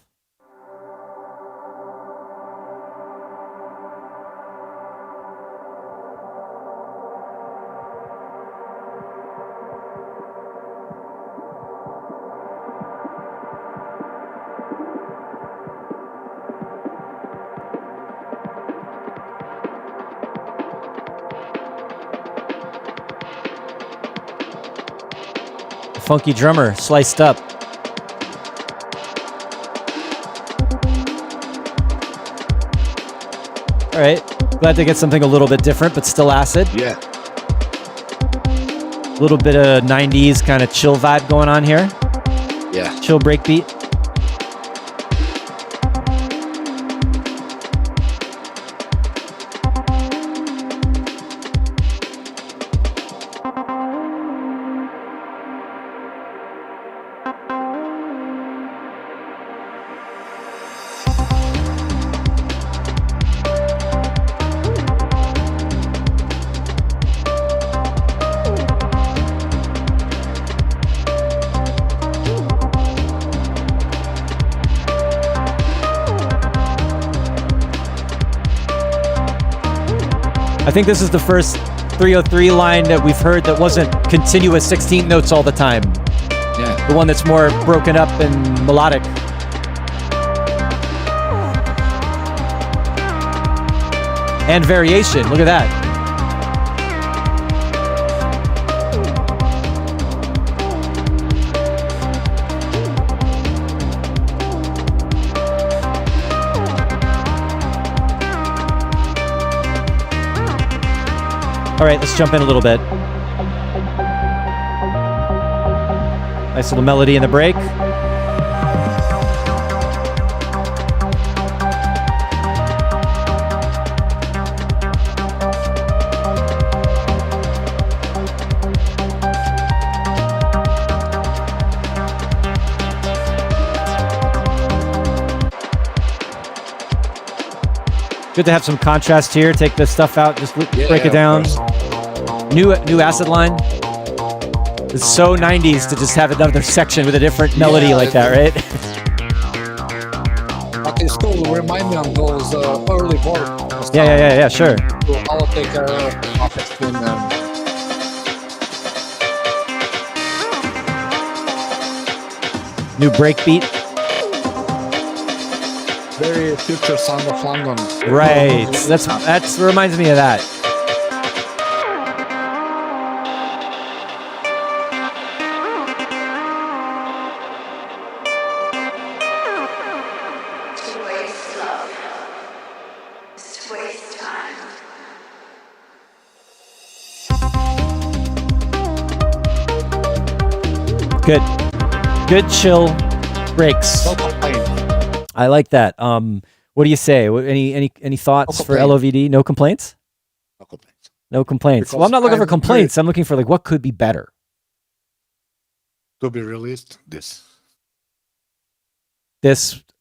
Speaker 1: Funky drummer, sliced up. All right, glad to get something a little bit different, but still acid.
Speaker 2: Yeah.
Speaker 1: A little bit of 90s kind of chill vibe going on here.
Speaker 2: Yeah.
Speaker 1: Chill breakbeat. I think this is the first 303 line that we've heard that wasn't continuous 16 notes all the time.
Speaker 2: Yeah.
Speaker 1: The one that's more broken up and melodic. And variation, look at that. All right, let's jump in a little bit. Nice little melody in the break. Good to have some contrast here. Take this stuff out, just break it down. New acid line. It's so 90s to just have another section with a different melody like that, right?
Speaker 2: remind me of those early board.
Speaker 1: Yeah, sure.
Speaker 2: I'll take off XPNN.
Speaker 1: New breakbeat.
Speaker 2: Very future sound of London.
Speaker 1: Right. That's reminds me of that. Good chill breaks.
Speaker 2: No complaint.
Speaker 1: I like that. What do you say? Any thoughts for LOVD? No complaints?
Speaker 2: No complaints.
Speaker 1: No complaints. Well, I'm not looking for complaints. I'm looking for like what could be better.
Speaker 2: To be released, this.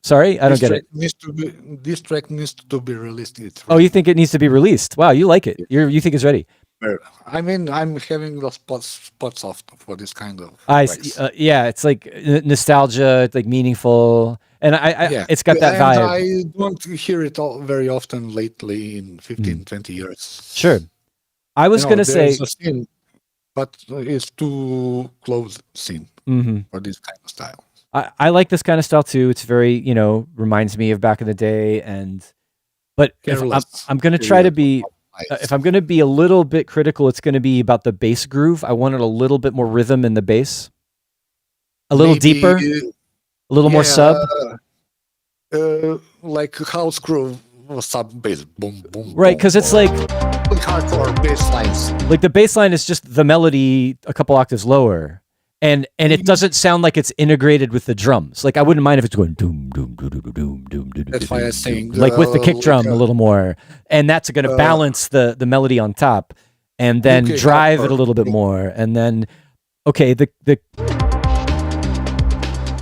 Speaker 1: Sorry, I don't get it.
Speaker 2: This track needs to be released.
Speaker 1: Oh, you think it needs to be released? Wow, you like it. You think it's ready.
Speaker 2: I mean, I'm having the spots off for this kind of.
Speaker 1: Yeah, it's like nostalgia. It's like meaningful, and it's got that vibe.
Speaker 2: I don't hear it all very often lately in 15, 20 years.
Speaker 1: Sure, I was gonna say,
Speaker 2: a scene, but it's too close scene for this kind of style.
Speaker 1: I like this kind of style too. It's very, reminds me of back in the day, but if I'm gonna try to be. If I'm going to be a little bit critical, it's going to be about the bass groove. I wanted a little bit more rhythm in the bass. A little deeper, a little more sub.
Speaker 2: Like house groove sub bass. Boom, boom.
Speaker 1: Right, because it's like
Speaker 2: hardcore bass lines.
Speaker 1: Like the bass line is just the melody a couple octaves lower. And it doesn't sound like it's integrated with the drums. Like I wouldn't mind if it's going doom doom doom doom doom doom doom.
Speaker 2: That's why I saying
Speaker 1: like with the kick drum a little more, and that's going to balance the melody on top, and then drive it a little bit more, and then the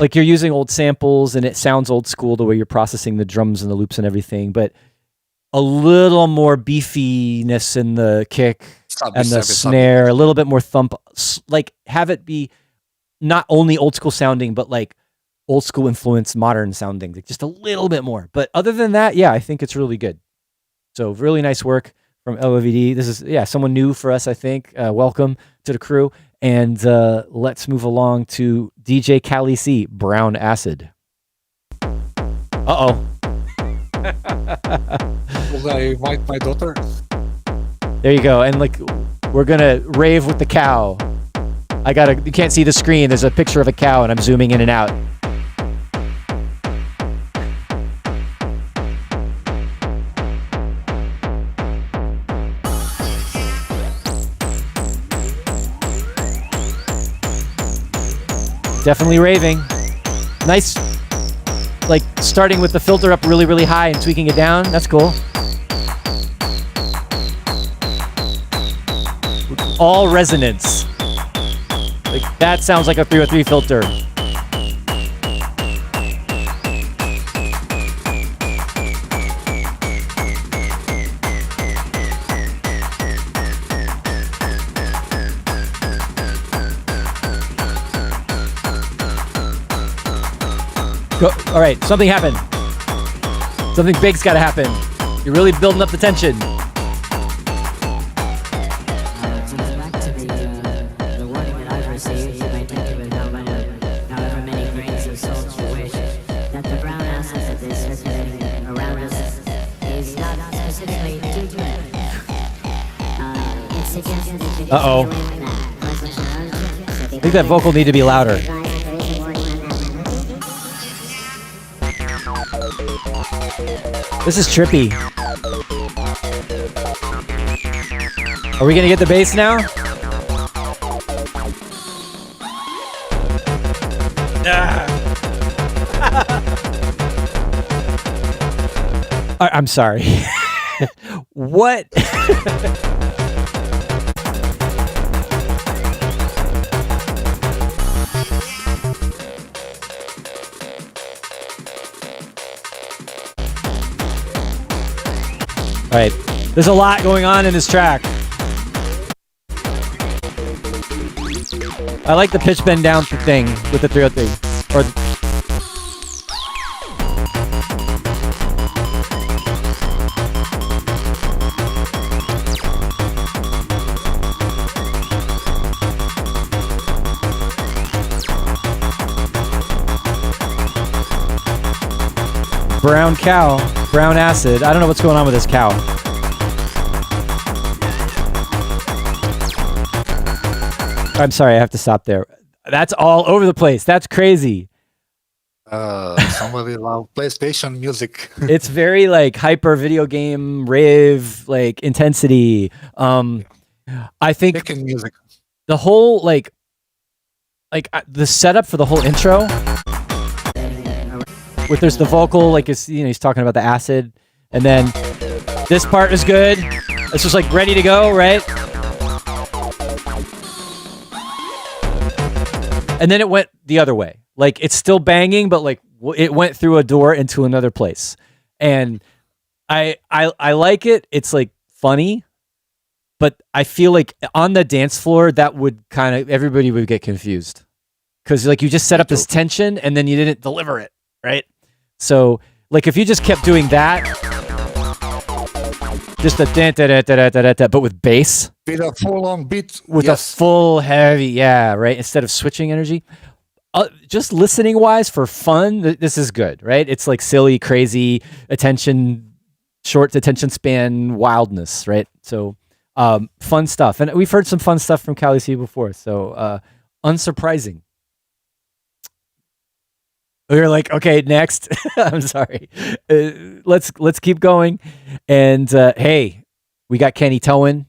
Speaker 1: like you're using old samples and it sounds old school the way you're processing the drums and the loops and everything, but a little more beefiness in the kick and the snare, a little bit more thump, like have it be not only old school sounding, but like old school influence, modern sounding, like just a little bit more. But other than that, yeah, I think it's really good. So really nice work from LOVD. This is, someone new for us, I think. Welcome to the crew. And let's move along to DJ Calli C, Brown Acid. Uh-oh.
Speaker 2: Will I invite my daughter?
Speaker 1: There you go. And like, we're going to rave with the cow. You can't see the screen. There's a picture of a cow and I'm zooming in and out. Definitely raving. Nice, like starting with the filter up really, really high and tweaking it down. That's cool. All resonance. Like that sounds like a 303 filter. All right, something happened. Something big's got to happen. You're really building up the tension. Uh-oh. I think that vocal need to be louder. This is trippy. Are we gonna get the bass now? I'm sorry. What? All right, there's a lot going on in this track. I like the pitch bend down thing with the 303. brown cow, brown acid. I don't know what's going on with this cow. I'm sorry, I have to stop there. That's all over the place. That's crazy.
Speaker 2: Somebody love PlayStation music.
Speaker 1: It's very like hyper video game rave like intensity. I think
Speaker 2: Tekken music.
Speaker 1: the whole like the setup for the whole intro, with there's the vocal like it's he's talking about the acid, and then this part is good. It's just like ready to go, right? And then it went the other way. Like it's still banging, but like it went through a door into another place. And I like it. It's like funny, but I feel like on the dance floor that would kind of everybody would get confused because like you just set up this tension and then you didn't deliver it, right? So like if you just kept doing that, just a da da da da da, but with bass.
Speaker 2: With a full-on beat.
Speaker 1: With a full heavy, yeah, right? Instead of switching energy. Just listening wise for fun, this is good, right? It's like silly, crazy, short attention span wildness, right? So fun stuff. And we've heard some fun stuff from Calli C before. So unsurprising. We're like, okay, next. I'm sorry. Let's keep going. And hey, we got Kenny Towen.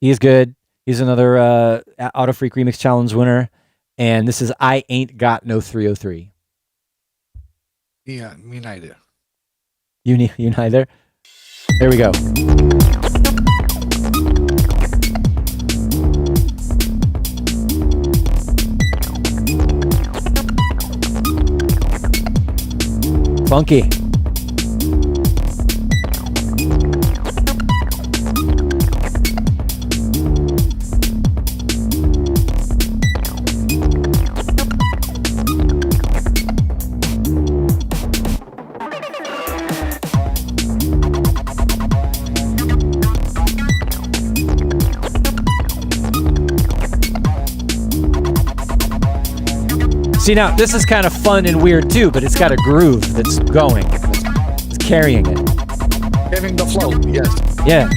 Speaker 1: He is good. He's another Auto Freak Remix Challenge winner. And this is I Ain't Got No 303.
Speaker 2: Yeah, me neither.
Speaker 1: You neither? There we go. Funky. See, now, this is kind of fun and weird, too, but it's got a groove that's going. It's carrying it.
Speaker 2: Having the flow, yes.
Speaker 1: Yeah.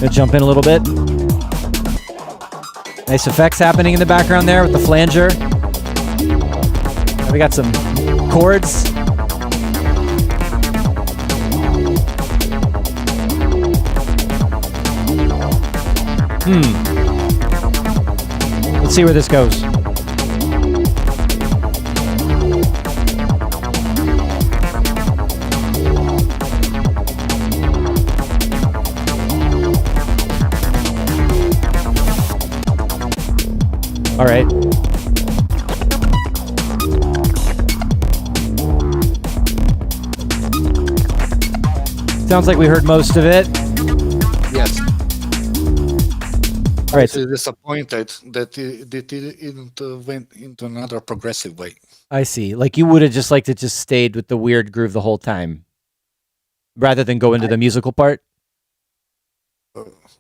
Speaker 1: Gonna jump in a little bit. Nice effects happening in the background there with the flanger. We got some chords. Let's see where this goes. All right. Sounds like we heard most of it.
Speaker 2: Yes.
Speaker 1: All right.
Speaker 2: I'm disappointed that it didn't went into another progressive way.
Speaker 1: I see. Like you would have just liked it just stayed with the weird groove the whole time, rather than go into the musical part.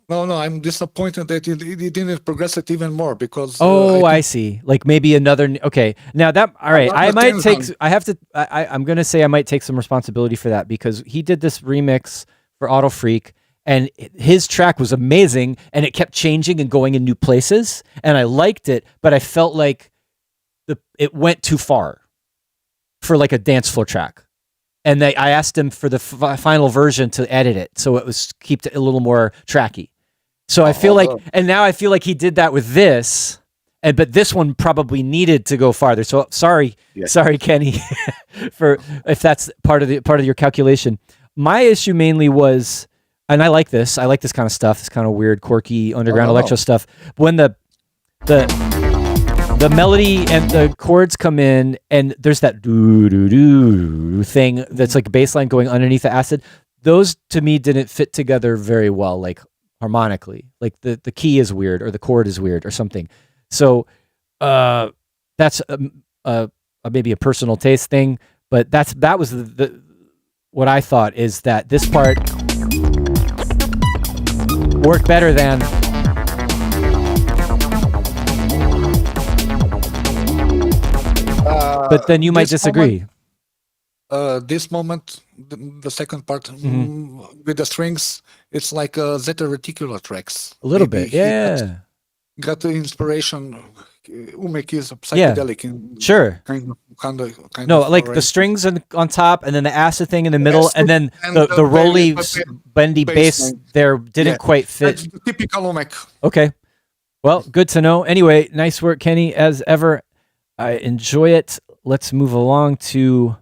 Speaker 2: No, I'm disappointed that it didn't progress it even more because.
Speaker 1: I see. Like maybe another. Okay, now that all right. I might take. I have to. I'm gonna say I might take some responsibility for that because he did this remix for Auto Freak, and his track was amazing, and it kept changing and going in new places, and I liked it, but I felt like it went too far for like a dance floor track. And I asked him for the final version to edit it, so it was keep it a little more tracky. So I feel like, and now I feel like he did that with this, but this one probably needed to go farther. So sorry, Kenny, for if that's part of your calculation. My issue mainly was, and I like this kind of stuff, this kind of weird, quirky underground electro stuff. When the melody and the chords come in, and there's that doo-doo-doo thing that's like a bass line going underneath the acid. Those, to me, didn't fit together very well, like harmonically. Like the key is weird, or the chord is weird, or something. So that's maybe a personal taste thing, but that was what I thought is that this part worked better than. But then you might disagree.
Speaker 2: This moment, the second part with the strings, it's like Zeta Reticular tracks.
Speaker 1: A little bit, yeah.
Speaker 2: Got the inspiration. Umek is psychedelic.
Speaker 1: Sure.
Speaker 2: Kind
Speaker 1: no,
Speaker 2: of
Speaker 1: like the strings on top, and then the acid thing in the middle, and then the rolly, bendy bass there didn't quite fit.
Speaker 2: That's the typical Umek.
Speaker 1: Okay. Well, good to know. Anyway, nice work, Kenny, as ever. I enjoy it. Let's move along to...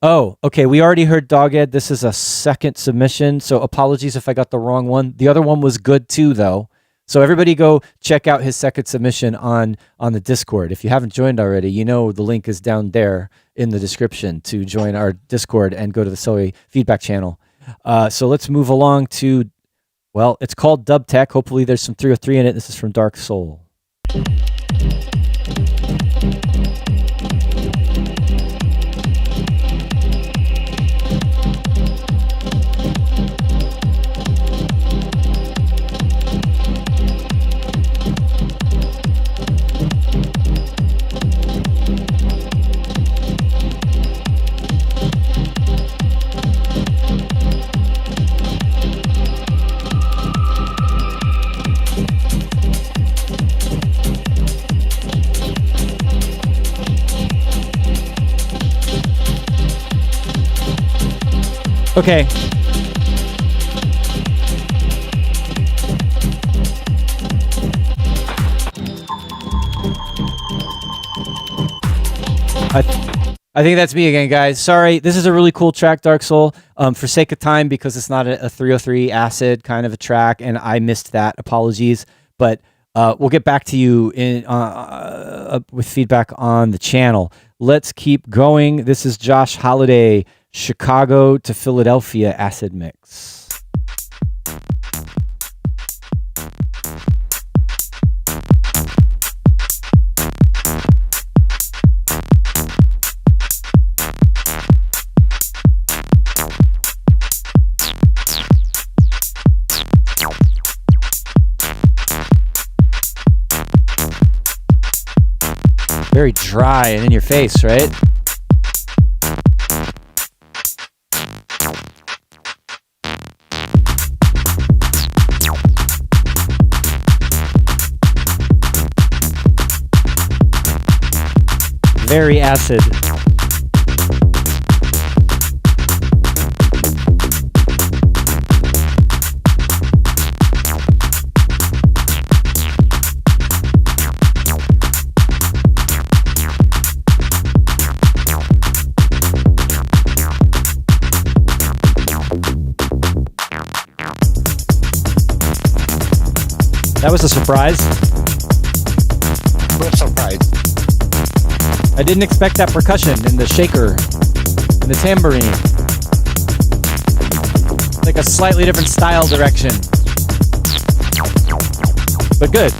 Speaker 1: Oh, okay. We already heard Dog Ed. This is a second submission, so apologies if I got the wrong one. The other one was good too, though. So everybody go check out his second submission on the Discord. If you haven't joined already, you know the link is down there in the description to join our Discord and go to the Selway feedback channel. So let's move along to, well, it's called Dub Tech. Hopefully there's some 303 in it. This is from Dark Soul. Okay. I think that's me again, guys. Sorry, this is a really cool track, Dark Soul. For sake of time, because it's not a 303 acid kind of a track, and I missed that. Apologies, but we'll get back to you in with feedback on the channel. Let's keep going. This is Josh Holiday, Chicago to Philadelphia acid mix. Very dry and in your face, right? Very acid. That was a surprise.
Speaker 2: We're surprised.
Speaker 1: I didn't expect that percussion in the shaker and the tambourine. Like a slightly different style direction. But good.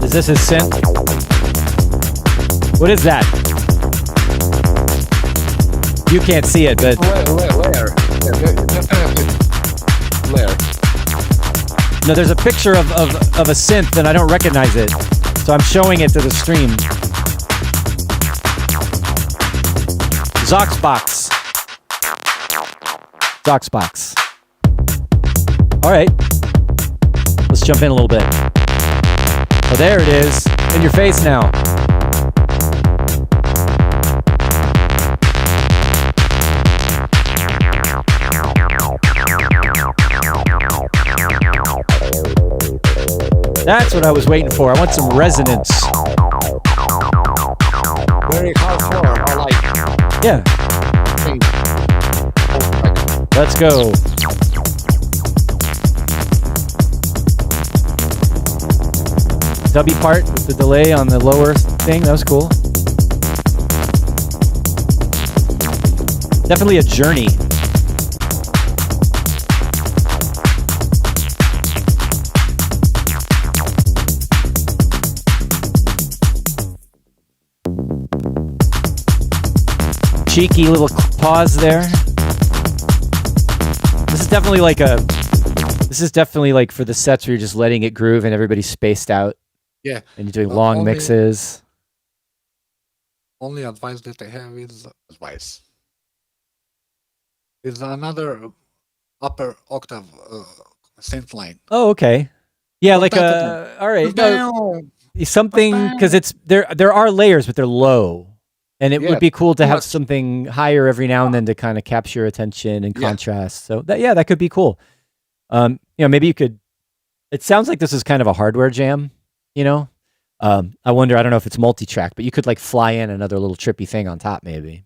Speaker 1: Is this his synth? What is that? You can't see it, but...
Speaker 2: Where?
Speaker 1: No, there's a picture of a synth and I don't recognize it. So I'm showing it to the stream. Zoxbox. Zoxbox. Alright. Let's jump in a little bit. Oh, there it is. In your face now. That's what I was waiting for. I want some resonance.
Speaker 2: Very hardcore. I like.
Speaker 1: Yeah. Let's go. Dubby part with the delay on the lower thing. That was cool. Definitely a journey. Cheeky little pause there. This is definitely like for the sets where you're just letting it groove and everybody's spaced out.
Speaker 2: Yeah.
Speaker 1: And you're doing long mixes.
Speaker 2: Only advice that I have is advice. Is another upper octave synth line.
Speaker 1: Oh, okay. Yeah, like all right. No, something, because there are layers, but they're low. And it would be cool to have something higher every now and then to kind of capture attention and contrast. So that could be cool. Maybe you could. It sounds like this is kind of a hardware jam. I wonder. I don't know if it's multi-track, but you could like fly in another little trippy thing on top, maybe.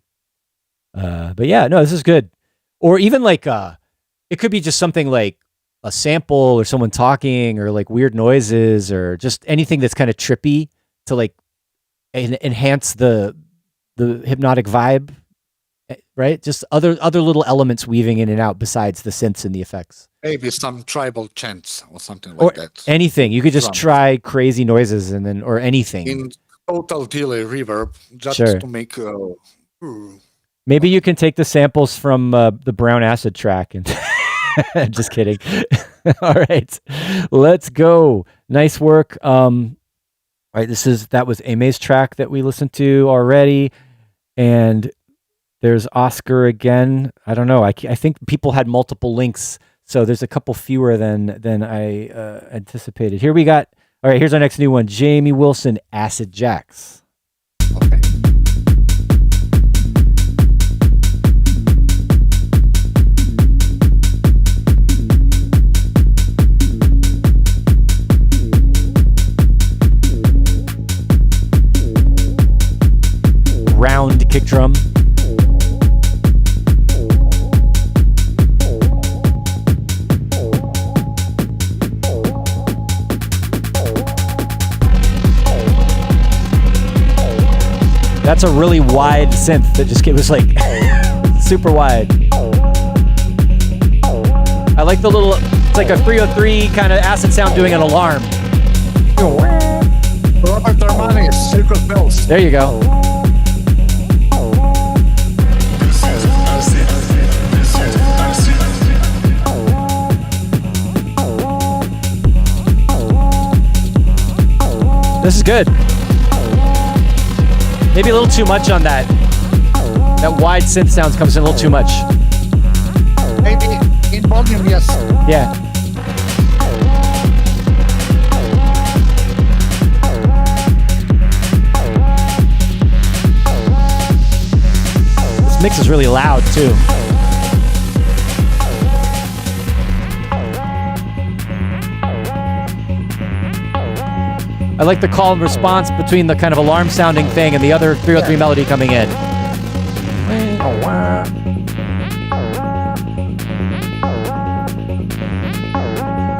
Speaker 1: But yeah, no, this is good. Or even like it could be just something like a sample or someone talking or like weird noises or just anything that's kind of trippy to like enhance the hypnotic vibe, right? Just other little elements weaving in and out besides the synths and the effects.
Speaker 2: Maybe some tribal chants or something like that.
Speaker 1: Anything. You could just try crazy noises and then, or anything.
Speaker 2: In total delay reverb, just to make...
Speaker 1: Maybe you can take the samples from the Brown Acid track and... Just kidding. All right. Let's go. Nice work. All right, that was Amaze track that we listened to already. And there's Oscar again. I don't know. I think people had multiple links, so there's a couple fewer than I anticipated. All right, here's our next new one. Jamie Wilson, Acid Jacks.
Speaker 2: Okay.
Speaker 1: Round kick drum. That's a really wide synth that just was like super wide. I like the little, it's like a 303 kind of acid sound doing an alarm.
Speaker 2: Robert Armani's Circus Bells.
Speaker 1: There you go. This is good. Maybe a little too much on that. That wide synth sounds comes in a little too much.
Speaker 2: Maybe in volume, yes.
Speaker 1: Yeah. This mix is really loud too. I like the call and response between the kind of alarm sounding thing and the other 303 melody coming in.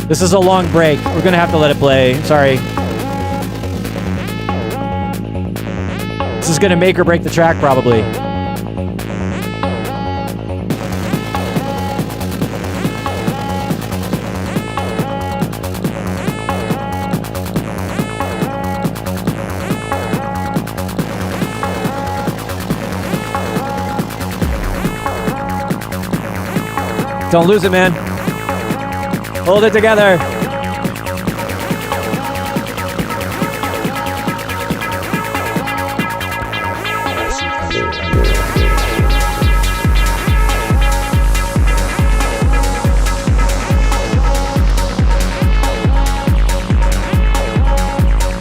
Speaker 1: This is a long break. We're going to have to let it play. Sorry. This is going to make or break the track probably. Don't lose it, man. Hold it together.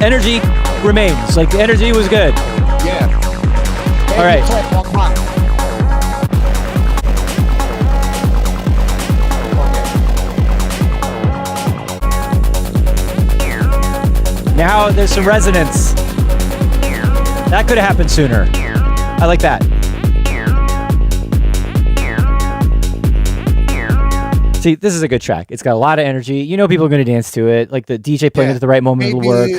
Speaker 1: Energy remains. Like, the energy was good.
Speaker 2: Yeah.
Speaker 1: All right. Now there's some resonance. That could have happened sooner. I like that. See, this is a good track. It's got a lot of energy. You know people are going to dance to it. Like the DJ playing it at the right moment will work.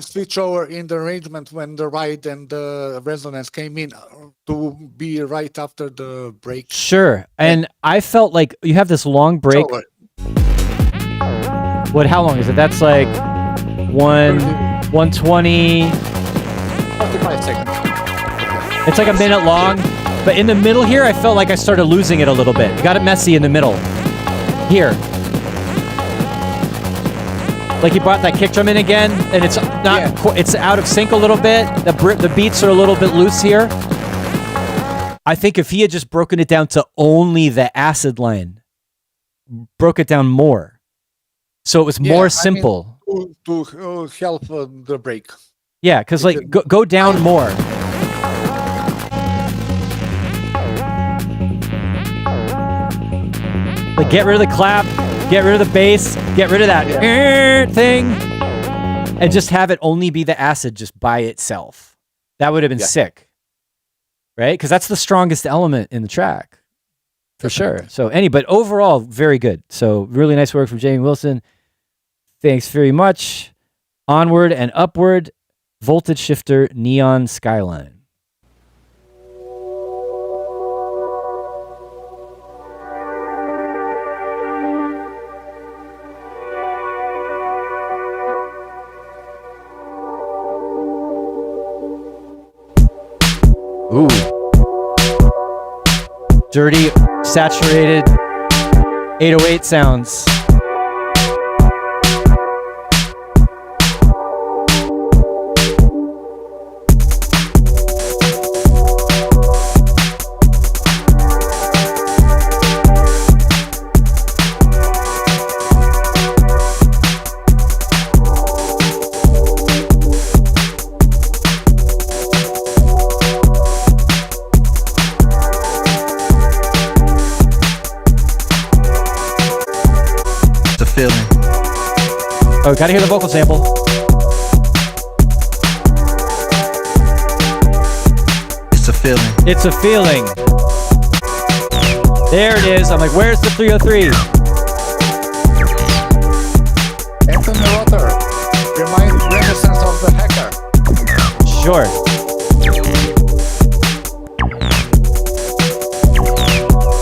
Speaker 2: Switch over in the arrangement when the ride and the resonance came in to be right after the break.
Speaker 1: Sure. And I felt like you have this long break. What? How long is it? That's like 120.
Speaker 2: 45 seconds.
Speaker 1: It's like a minute long. But in the middle here, I felt like I started losing it a little bit. Got it messy in the middle. Here. Like he brought that kick drum in again, and it's not. It's out of sync a little bit. The beats are a little bit loose here. I think if he had just broken it down to only the acid line, broke it down more, so it was more simple.
Speaker 2: To help the break.
Speaker 1: Yeah, because like go down more. Like get rid of the clap, get rid of the bass, get rid of that thing, and just have it only be the acid just by itself. That would have been sick, right? Because that's the strongest element in the track, for sure. So but overall, very good. So really nice work from Jamie Wilson. Thanks very much. Onward and Upward, Voltage Shifter, Neon Skyline. Ooh. Dirty, saturated 808 sounds. Oh, gotta hear the vocal sample.
Speaker 4: It's a feeling.
Speaker 1: It's a feeling. There it is. I'm like, where's the 303?
Speaker 2: Anthony Rotter. Reminiscence of the hacker.
Speaker 1: Sure.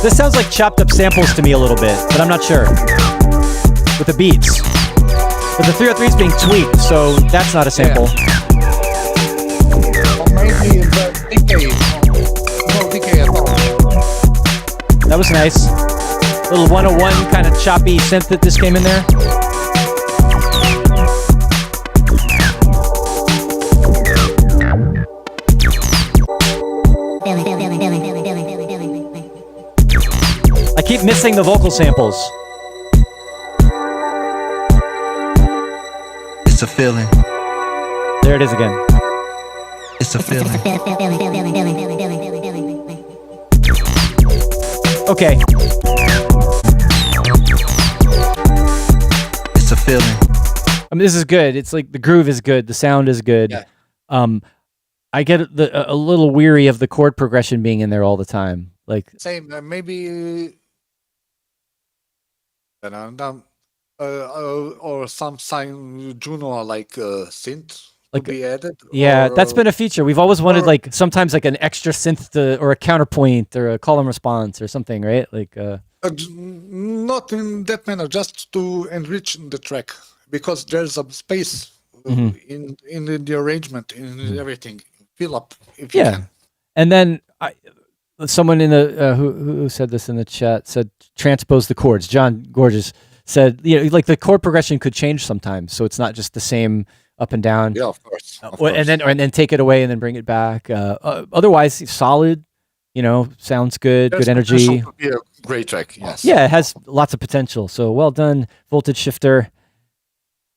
Speaker 1: This sounds like chopped up samples to me a little bit, but I'm not sure. With the beats. But the 303 is being tweaked, so that's not a sample.
Speaker 2: Or maybe the decay. No decay at all.
Speaker 1: That was nice. Little 101 kind of choppy synth that just came in there. I keep missing the vocal samples.
Speaker 4: It's a feeling.
Speaker 1: There it is again.
Speaker 4: It's a feeling.
Speaker 1: Okay.
Speaker 4: It's a feeling.
Speaker 1: I mean, this is good. It's like the groove is good. The sound is good.
Speaker 2: Yeah.
Speaker 1: I get a little weary of the chord progression being in there all the time. Like
Speaker 2: same, maybe. Or some sign Juno like synth
Speaker 1: like
Speaker 2: to be added.
Speaker 1: Yeah,
Speaker 2: or,
Speaker 1: that's been a feature. We've always wanted like sometimes like an extra synth or a counterpoint or a call and response or something, right? Like
Speaker 2: not in that manner, just to enrich the track because there's a space in the arrangement in everything. Fill up if you can.
Speaker 1: And then someone in the who said this in the chat said transpose the chords. John Gorgeous said, you know, like the chord progression could change sometimes, so it's not just the same up and down.
Speaker 2: Yeah, of course.
Speaker 1: And then take it away and then bring it back. Otherwise, solid. You know, sounds good.
Speaker 2: There's
Speaker 1: good energy.
Speaker 2: to be a great track. Yes.
Speaker 1: Yeah, it has lots of potential. So well done, Voltage Shifter.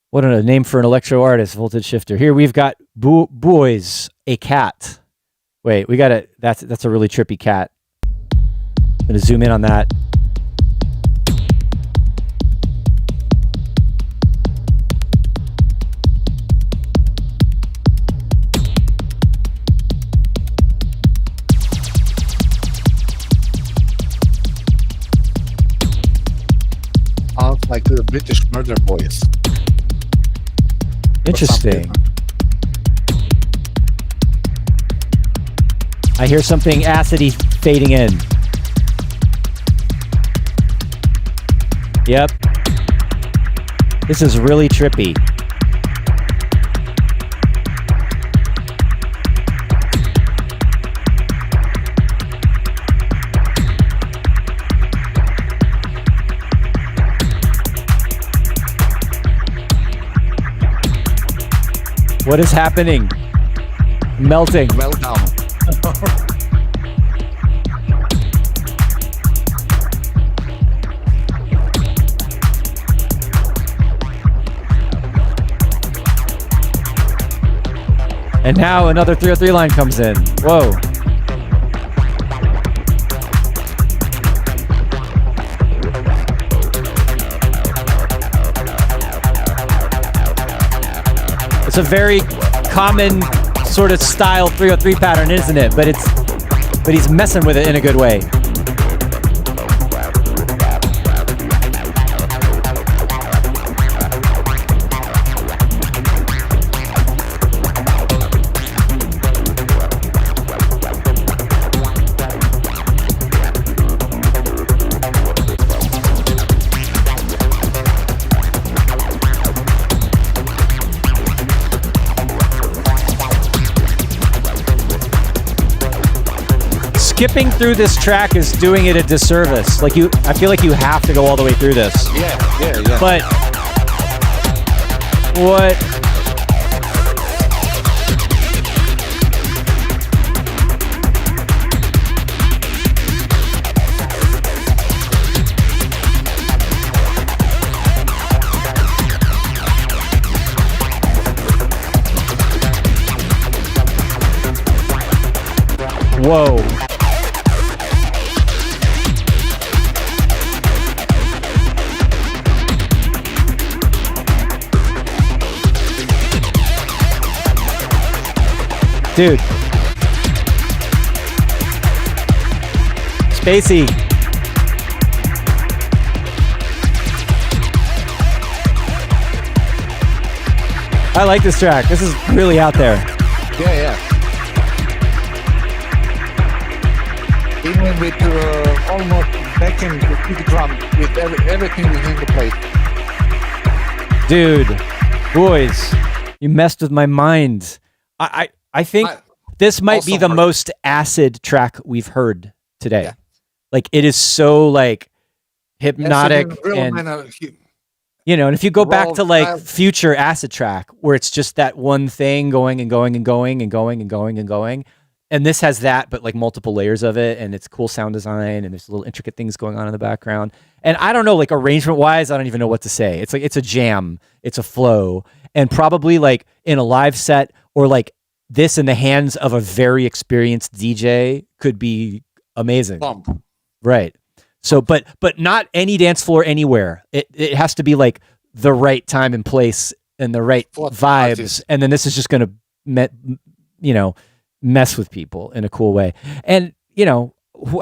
Speaker 1: What a name for an electro artist, Voltage Shifter. Here we've got Buoies, a cat. Wait, we got it. That's a really trippy cat. I'm gonna zoom in on that.
Speaker 2: Murder Buoies.
Speaker 1: Interesting. I hear something acidy fading in. Yep. This is really trippy. What is happening? Melting.
Speaker 2: Meltdown.
Speaker 1: And now another 303 line comes in. Whoa. It's a very common sort of style 303 pattern, isn't it? But he's messing with it in a good way. Skipping through this track is doing it a disservice. Like I feel like you have to go all the way through this.
Speaker 2: Yeah.
Speaker 1: But what? Whoa. Dude. Spacey. I like this track. This is really out there.
Speaker 2: Yeah. Even with almost backing the kick drum with everything within the plate.
Speaker 1: Dude, boys, you messed with my mind. I think this might be the most acid track we've heard today. Yeah. Like it is so like hypnotic and you know, and if you go back to like future acid track where it's just that one thing going and going and going and going and going and going, and this has that but like multiple layers of it, and it's cool sound design and there's little intricate things going on in the background. And I don't know, like arrangement wise, I don't even know what to say. It's like it's a jam, it's a flow, and probably like in a live set or like this in the hands of a very experienced DJ could be amazing.
Speaker 2: Bump.
Speaker 1: Right. So, but not any dance floor anywhere. It has to be like the right time and place and the right vibes. And then this is just going to, mess with people in a cool way. And,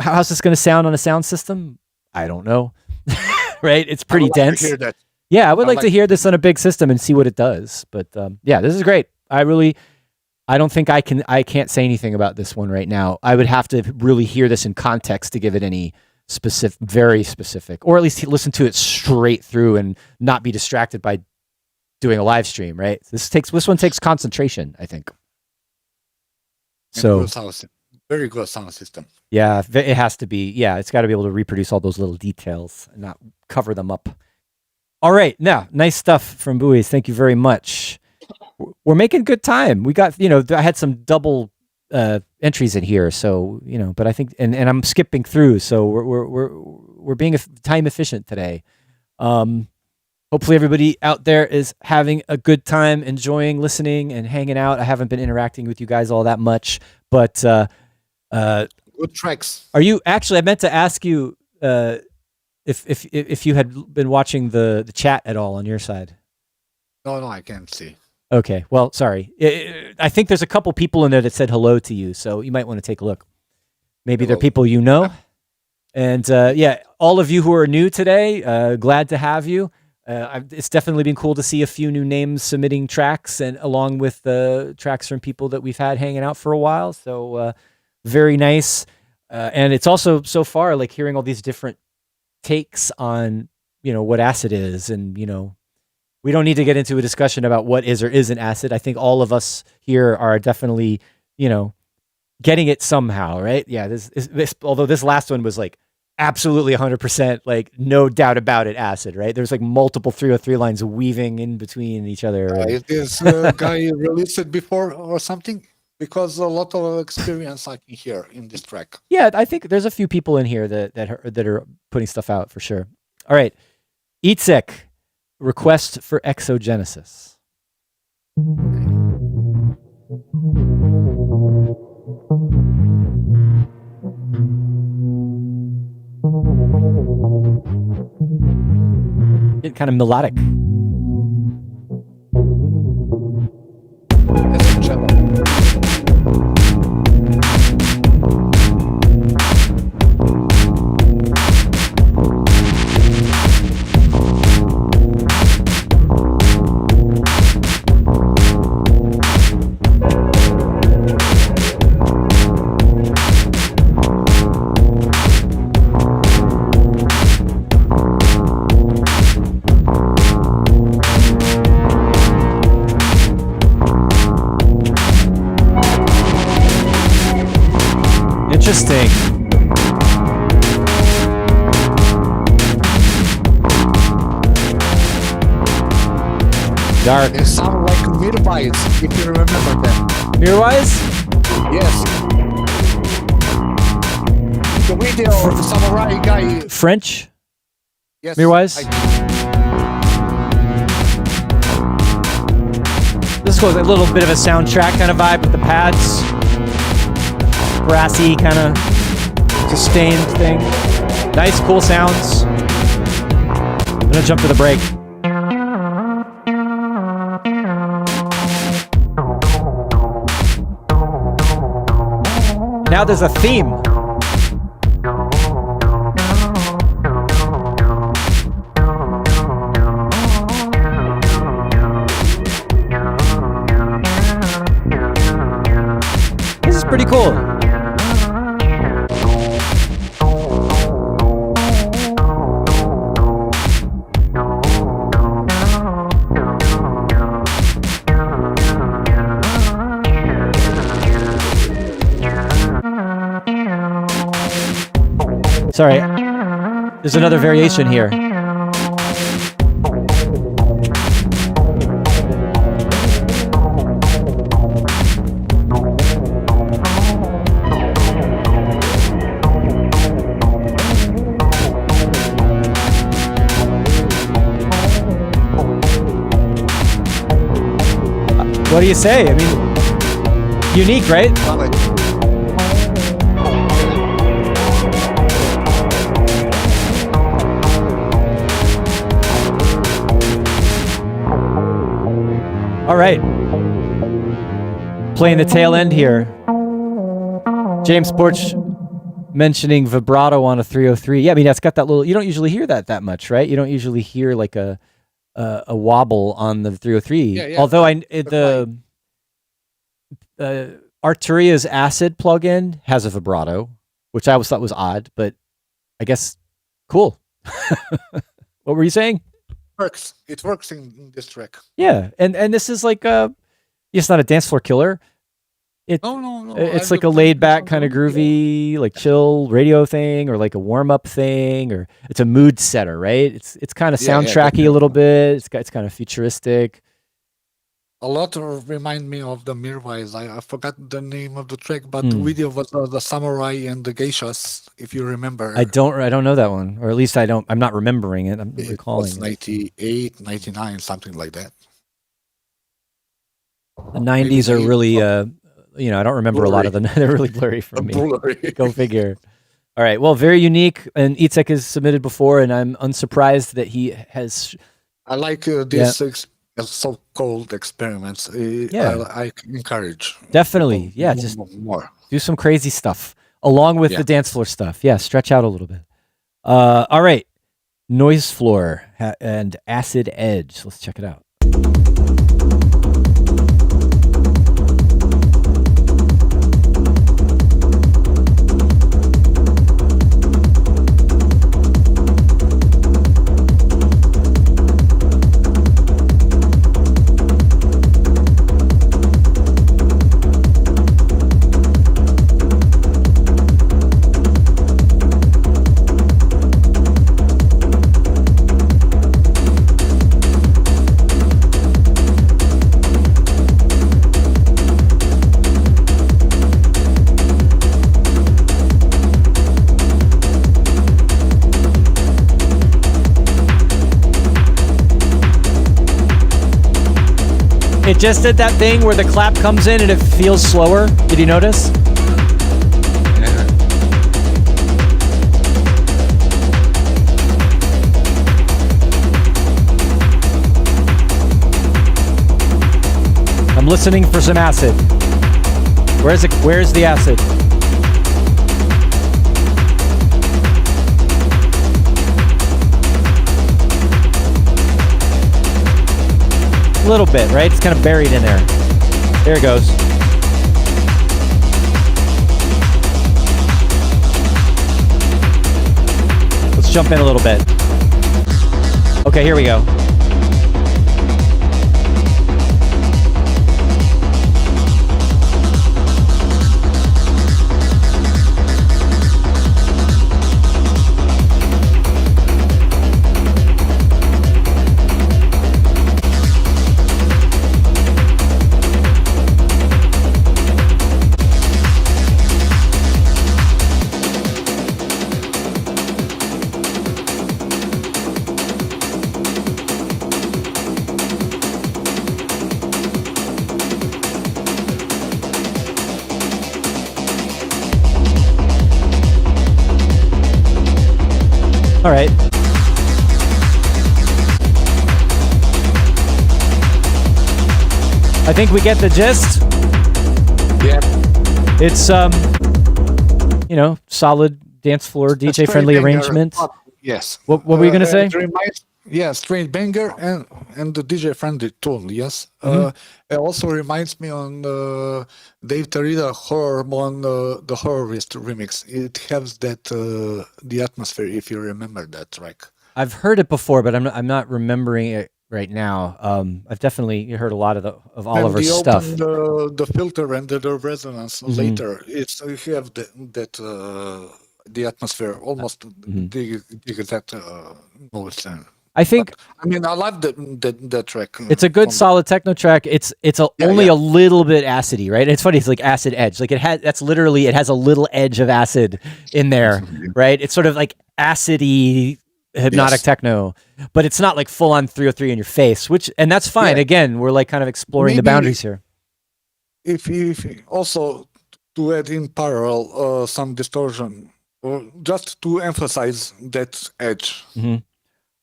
Speaker 1: how's this going to sound on a sound system? I don't know. Right. It's pretty dense.
Speaker 2: To hear that.
Speaker 1: Yeah. I would like to hear this on a big system and see what it does. But yeah, this is great. I don't think I can't say anything about this one right now. I would have to really hear this in context to give it any very specific, or at least listen to it straight through and not be distracted by doing a live stream, right? This one takes concentration, I think. So
Speaker 2: very good sound system.
Speaker 1: Yeah, it has to be. Yeah, it's got to be able to reproduce all those little details and not cover them up. All right, now nice stuff from Buoies. Thank you very much. We're making good time. We got, I had some double entries in here, so but I think, and I'm skipping through, so we're being time efficient today. Hopefully everybody out there is having a good time, enjoying listening and hanging out. I haven't been interacting with you guys all that much, but
Speaker 2: good tracks.
Speaker 1: Are you actually? I meant to ask you if you had been watching the chat at all on your side.
Speaker 2: No, I can't see.
Speaker 1: Okay, well, sorry. I think there's a couple people in there that said hello to you, so you might want to take a look. Maybe they're people you know. And yeah, all of you who are new today, glad to have you. It's definitely been cool to see a few new names submitting tracks, and along with the tracks from people that we've had hanging out for a while. So very nice. And it's also so far like hearing all these different takes on, what acid is. And, we don't need to get into a discussion about what is or isn't acid. I think all of us here are definitely, getting it somehow, right? Yeah. This although this last one was like absolutely 100%, like no doubt about it, acid, right? There's like multiple 303 lines weaving in between each other.
Speaker 2: Is this guy released it before or something? Because a lot of experience I can hear in this track.
Speaker 1: Yeah, I think there's a few people in here that are putting stuff out for sure. All right, Itzek, request for Exogenesis. Get kind of melodic. Interesting. Dark.
Speaker 2: It sounds like Buoies, if you remember that.
Speaker 1: Buoies?
Speaker 2: Yes. The video of the samurai guy.
Speaker 1: French?
Speaker 2: Yes.
Speaker 1: Buoies? This was a little bit of a soundtrack kind of vibe with the pads. Brassy kind of sustained thing. Nice, cool sounds. I'm gonna jump to the break. Now there's a theme. This is pretty cool. Sorry, there's another variation here. What do you say? I mean, unique, right? All right. Playing the tail end here. James Porch mentioning vibrato on a 303. Yeah, I mean, that's got that little, you don't usually hear that much, right? You don't usually hear like a wobble on the 303.
Speaker 2: Yeah.
Speaker 1: Although Arturia's Acid plugin has a vibrato, which I always thought was odd, but I guess cool. What were you saying?
Speaker 2: It works in this track.
Speaker 1: Yeah, and this is like it's not a dance floor killer.
Speaker 2: No.
Speaker 1: It's like a laid back kind of groovy, like chill radio thing, or like a warm up thing, or it's a mood setter, right? It's kind of soundtracky a little bit. It's kind of futuristic.
Speaker 2: A lot remind me of the Buoies. I forgot the name of the track, but the video was the samurai and the geishas, if you remember.
Speaker 1: I don't know that one, or at least I'm not remembering it. I'm recalling.
Speaker 2: It was 98, 99, something like that.
Speaker 1: The 90s are really, I don't remember blurry. A lot of them. They're really blurry for me. Go figure. All right. Well, very unique. And Itzek has submitted before, and I'm unsurprised that he has.
Speaker 2: I like this so-called experiments. I encourage.
Speaker 1: Definitely. Just
Speaker 2: more.
Speaker 1: Do some crazy stuff along with the dance floor stuff. Yeah. Stretch out a little bit. All right. Noise Floor and Acid Edge. Let's check it out. It just did that thing where the clap comes in and it feels slower. Did you notice?
Speaker 2: Yeah.
Speaker 1: I'm listening for some acid. Where's the acid? A little bit, right? It's kind of buried in there. There it goes. Let's jump in a little bit. Okay, here we go. All right. I think we get the gist.
Speaker 2: Yeah.
Speaker 1: It's solid dance floor DJ friendly arrangement.
Speaker 2: Yes.
Speaker 1: What were you gonna say?
Speaker 2: Straight banger and the DJ friendly tool. Yes. It also reminds me on Dave Tarida Hormone, the Horrorist remix. It has that the atmosphere. If you remember that track.
Speaker 1: I've heard it before, but I'm not remembering it right now. I've definitely heard a lot of all of her stuff.
Speaker 2: The filter and the resonance later. You have the atmosphere almost the exact notes.
Speaker 1: I think.
Speaker 2: I love the track.
Speaker 1: It's a good solid techno track. It's only a little bit acidy, right? It's funny. It's like acid edge. Like it has a little edge of acid in there, right? It's sort of like acidy hypnotic techno, but it's not like full on 303 in your face, and that's fine. Again, we're like kind of exploring the boundaries here.
Speaker 2: If also to add in parallel some distortion, just to emphasize that edge.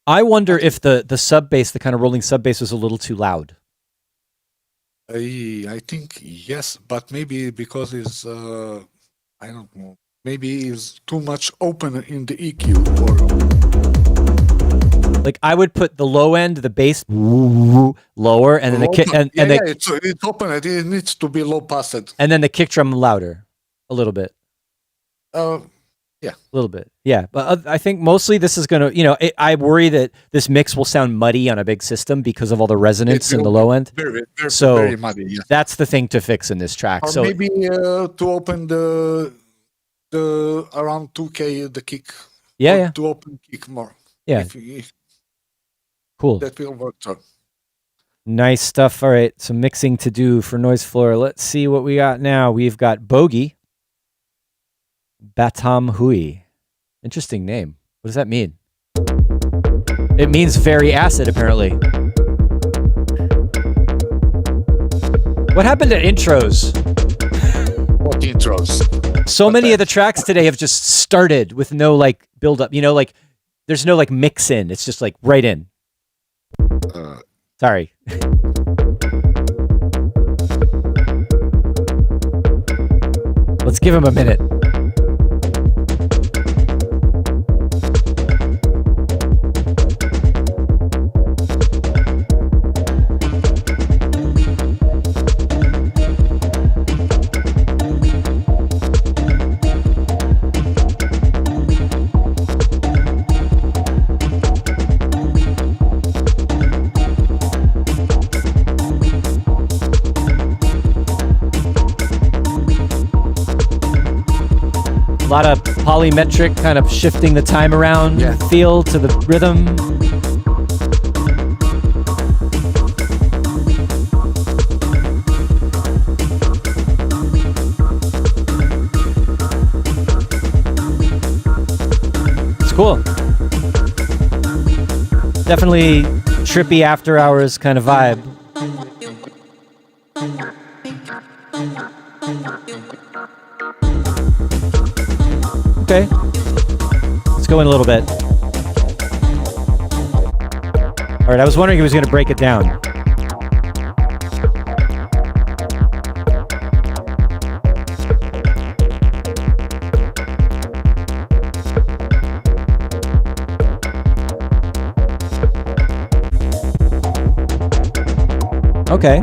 Speaker 1: I wonder if the sub bass, the kind of rolling sub bass, was a little too loud.
Speaker 2: I think yes, but maybe because it's I don't know. Maybe it's too much open in the EQ.
Speaker 1: Like I would put the low end, the bass lower, and then the kick
Speaker 2: it's open. It needs to be low passed,
Speaker 1: and then the kick drum louder, a little bit.
Speaker 2: Yeah,
Speaker 1: a little bit. Yeah, but I think mostly this is gonna. I worry that this mix will sound muddy on a big system because of all the resonance in the low end.
Speaker 2: Very muddy. Yeah.
Speaker 1: That's the thing to fix in this track.
Speaker 2: Or maybe to open the around 2K the kick.
Speaker 1: Yeah.
Speaker 2: To open kick more.
Speaker 1: Yeah. Cool.
Speaker 2: That will work too.
Speaker 1: Nice stuff. All right, some mixing to do for Noise Floor. Let's see what we got now. We've got Bogey. Batam Hui. Interesting name. What does that mean? It means very acid, apparently. What happened to intros?
Speaker 2: What intros?
Speaker 1: So many of the tracks today have just started with no like build up. Like there's no like mix in. It's just like right in. Sorry. Let's give him a minute. lot of polymetric, kind of shifting the time around feel to the rhythm. It's cool. Definitely trippy after hours kind of vibe. Okay. Let's go in a little bit. All right, I was wondering if he was going to break it down. Okay.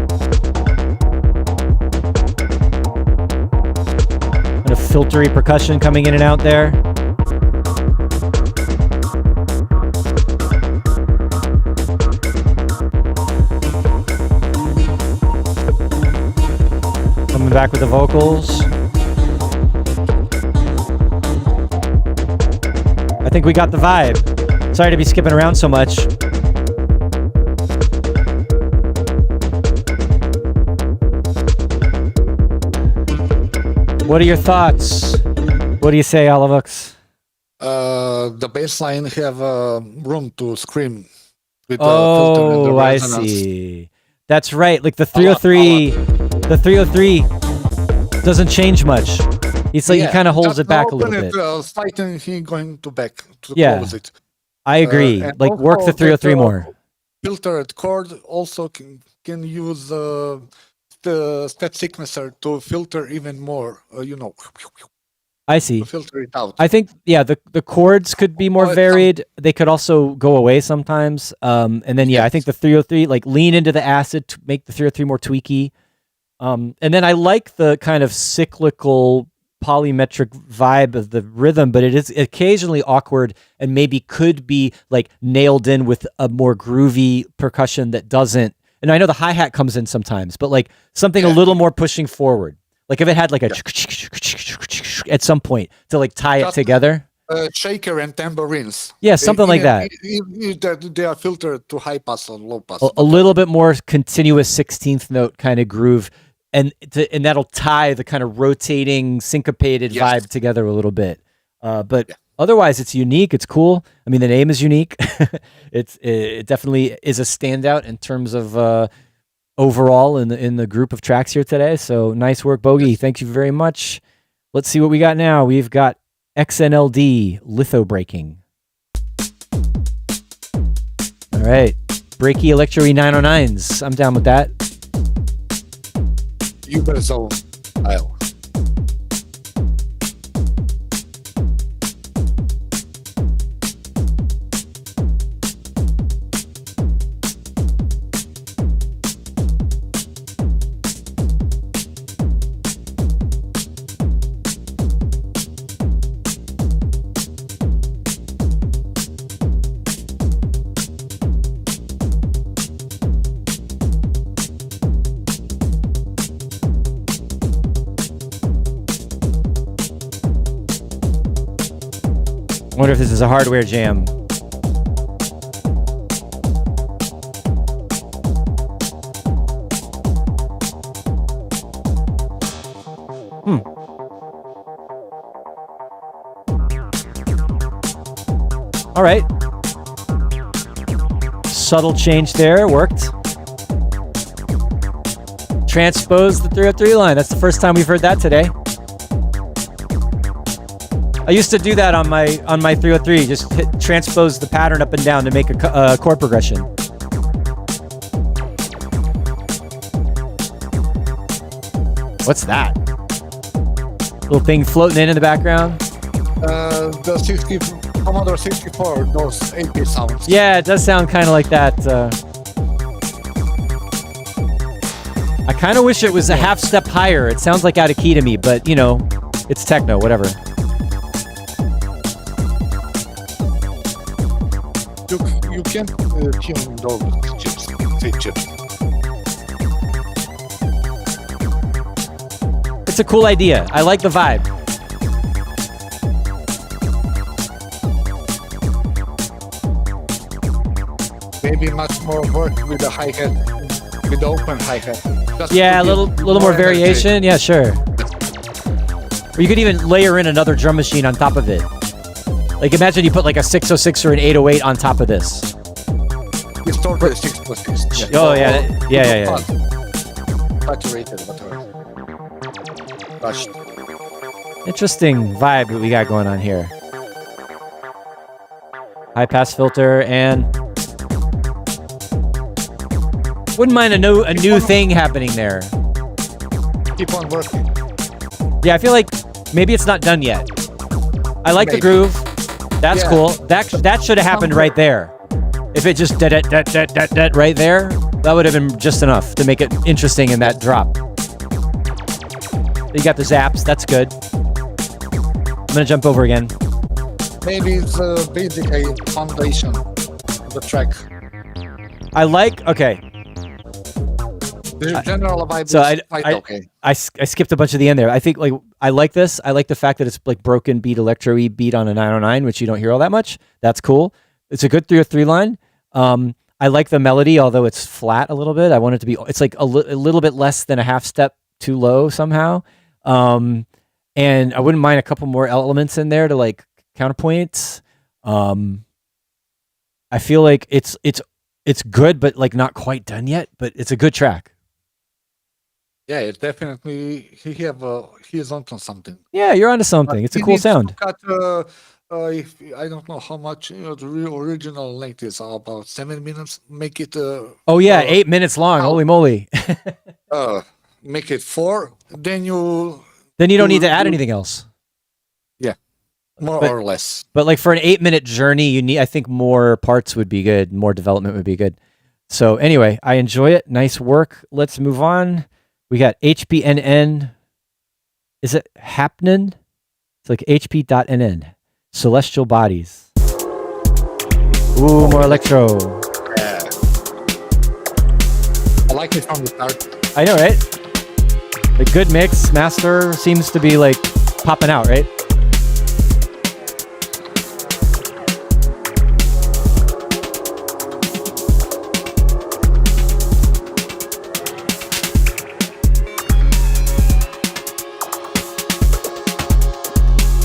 Speaker 1: Kind of filtery percussion coming in and out there. Coming back with the vocals. I think we got the vibe. Sorry to be skipping around so much. What are your thoughts? What do you say, Alavux?
Speaker 2: The bass line have room to scream with the filter and the resonance.
Speaker 1: I see. That's right. Like the 303, the 303 doesn't change much. It's like he kind of holds it back a little bit.
Speaker 2: Slightly he going to back to
Speaker 1: close
Speaker 2: it.
Speaker 1: I agree. Like work the 303 more.
Speaker 2: Filtered chord also can use the step sequencer to filter even more,
Speaker 1: I see.
Speaker 2: To filter it out.
Speaker 1: I think, the chords could be more varied. They could also go away sometimes. And then, I think the 303, like lean into the acid to make the 303 more tweaky. And then I like the kind of cyclical polymetric vibe of the rhythm, but it is occasionally awkward and maybe could be like nailed in with a more groovy percussion that doesn't. And I know the hi-hat comes in sometimes, but like something a little more pushing forward. Like if it had like a at some point to like tie it together.
Speaker 2: Shaker and tambourines.
Speaker 1: Yeah, something like that.
Speaker 2: They are filtered to high pass and low pass.
Speaker 1: A little bit more continuous 16th note kind of groove. And that'll tie the kind of rotating, syncopated vibe together a little bit. But otherwise, it's unique. It's cool. I mean, the name is unique. It definitely is a standout in terms of overall in the group of tracks here today. So nice work, Bogey. Thank you very much. Let's see what we got now. We've got XNLD litho breaking. All right, breaky Electro E909s. I'm down with that.
Speaker 2: You better so style.
Speaker 1: I wonder if this is a hardware jam. All right. Subtle change there. Worked. Transpose the 303 line. That's the first time we've heard that today. I used to do that on my 303, just transpose the pattern up and down to make a chord progression. What's that? Little thing floating in the background?
Speaker 2: The Commodore 64, those 8-bit sounds.
Speaker 1: Yeah, it does sound kind of like that. I kind of wish it was a half step higher. It sounds like out of key to me, but it's techno, whatever.
Speaker 2: You can tune those chips, chips.
Speaker 1: It's a cool idea. I like the vibe.
Speaker 2: more work with the hi-hat, with the open hi-hat.
Speaker 1: Yeah, a little more variation. Yeah, sure. Or you could even layer in another drum machine on top of it. Like imagine you put like a 606 or an 808 on top of this.
Speaker 2: It's totally 6+6. Yeah.
Speaker 1: Oh yeah.
Speaker 2: Saturated, whatever. Rushed.
Speaker 1: Interesting vibe that we got going on here. High pass filter and wouldn't mind a new thing happening there.
Speaker 2: Keep on working.
Speaker 1: Yeah, I feel like maybe it's not done yet. I like the groove. That's cool. That should have happened right there. If it just dead right there, that would have been just enough to make it interesting in that drop. You got the zaps. That's good. I'm gonna jump over again.
Speaker 2: Maybe it's basically foundation of the track.
Speaker 1: Okay.
Speaker 2: The general vibe
Speaker 1: So
Speaker 2: is quite okay.
Speaker 1: I skipped a bunch of the end there. I think like I like this. I like the fact that it's like broken beat electro-y beat on a 909, which you don't hear all that much. That's cool. It's a good 303 line. I like the melody, although it's flat a little bit. I want it to be. It's like a little bit less than a half step too low somehow. And I wouldn't mind a couple more elements in there to like counterpoint. I feel like it's good, but like not quite done yet. But it's a good track.
Speaker 2: Yeah, it definitely he's onto something.
Speaker 1: Yeah, you're onto something. It's a cool sound.
Speaker 2: If I don't know how much the real original length is, about 7 minutes. Make it.
Speaker 1: 8 minutes long. Holy moly!
Speaker 2: Make it 4. Then you
Speaker 1: don't need to add anything else.
Speaker 2: Yeah, or less.
Speaker 1: But like for an 8-minute journey, I think more parts would be good. More development would be good. So anyway, I enjoy it. Nice work. Let's move on. We got HPNN. Is it happening? It's like HP.NN. Celestial Bodies. Ooh, more electro.
Speaker 2: Yeah. I like it from the start.
Speaker 1: I know, right? The good mix, master seems to be like popping out, right?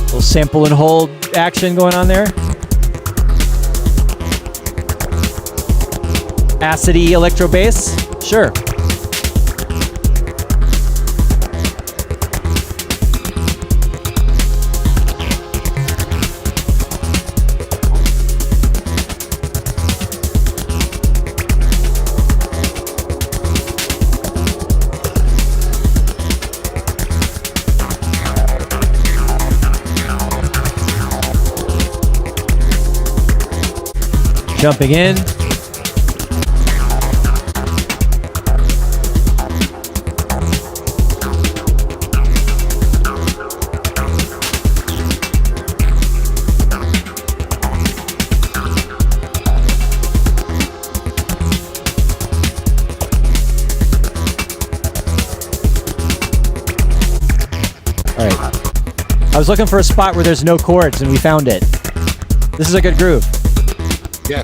Speaker 1: Little sample and hold action going on there. Acidy electro bass, sure. Jumping in. All right. I was looking for a spot where there's no chords and we found it. This is a good groove.
Speaker 2: Yeah.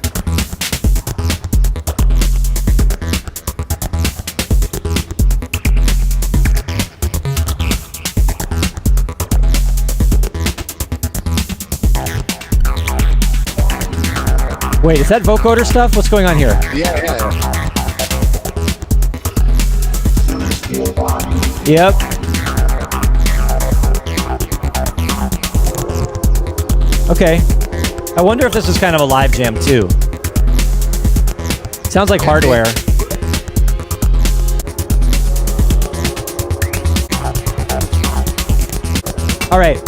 Speaker 1: Wait, is that vocoder stuff? What's going on here?
Speaker 2: Yeah.
Speaker 1: Yep. Okay. I wonder if this is kind of a live jam too. Sounds like hardware. All right.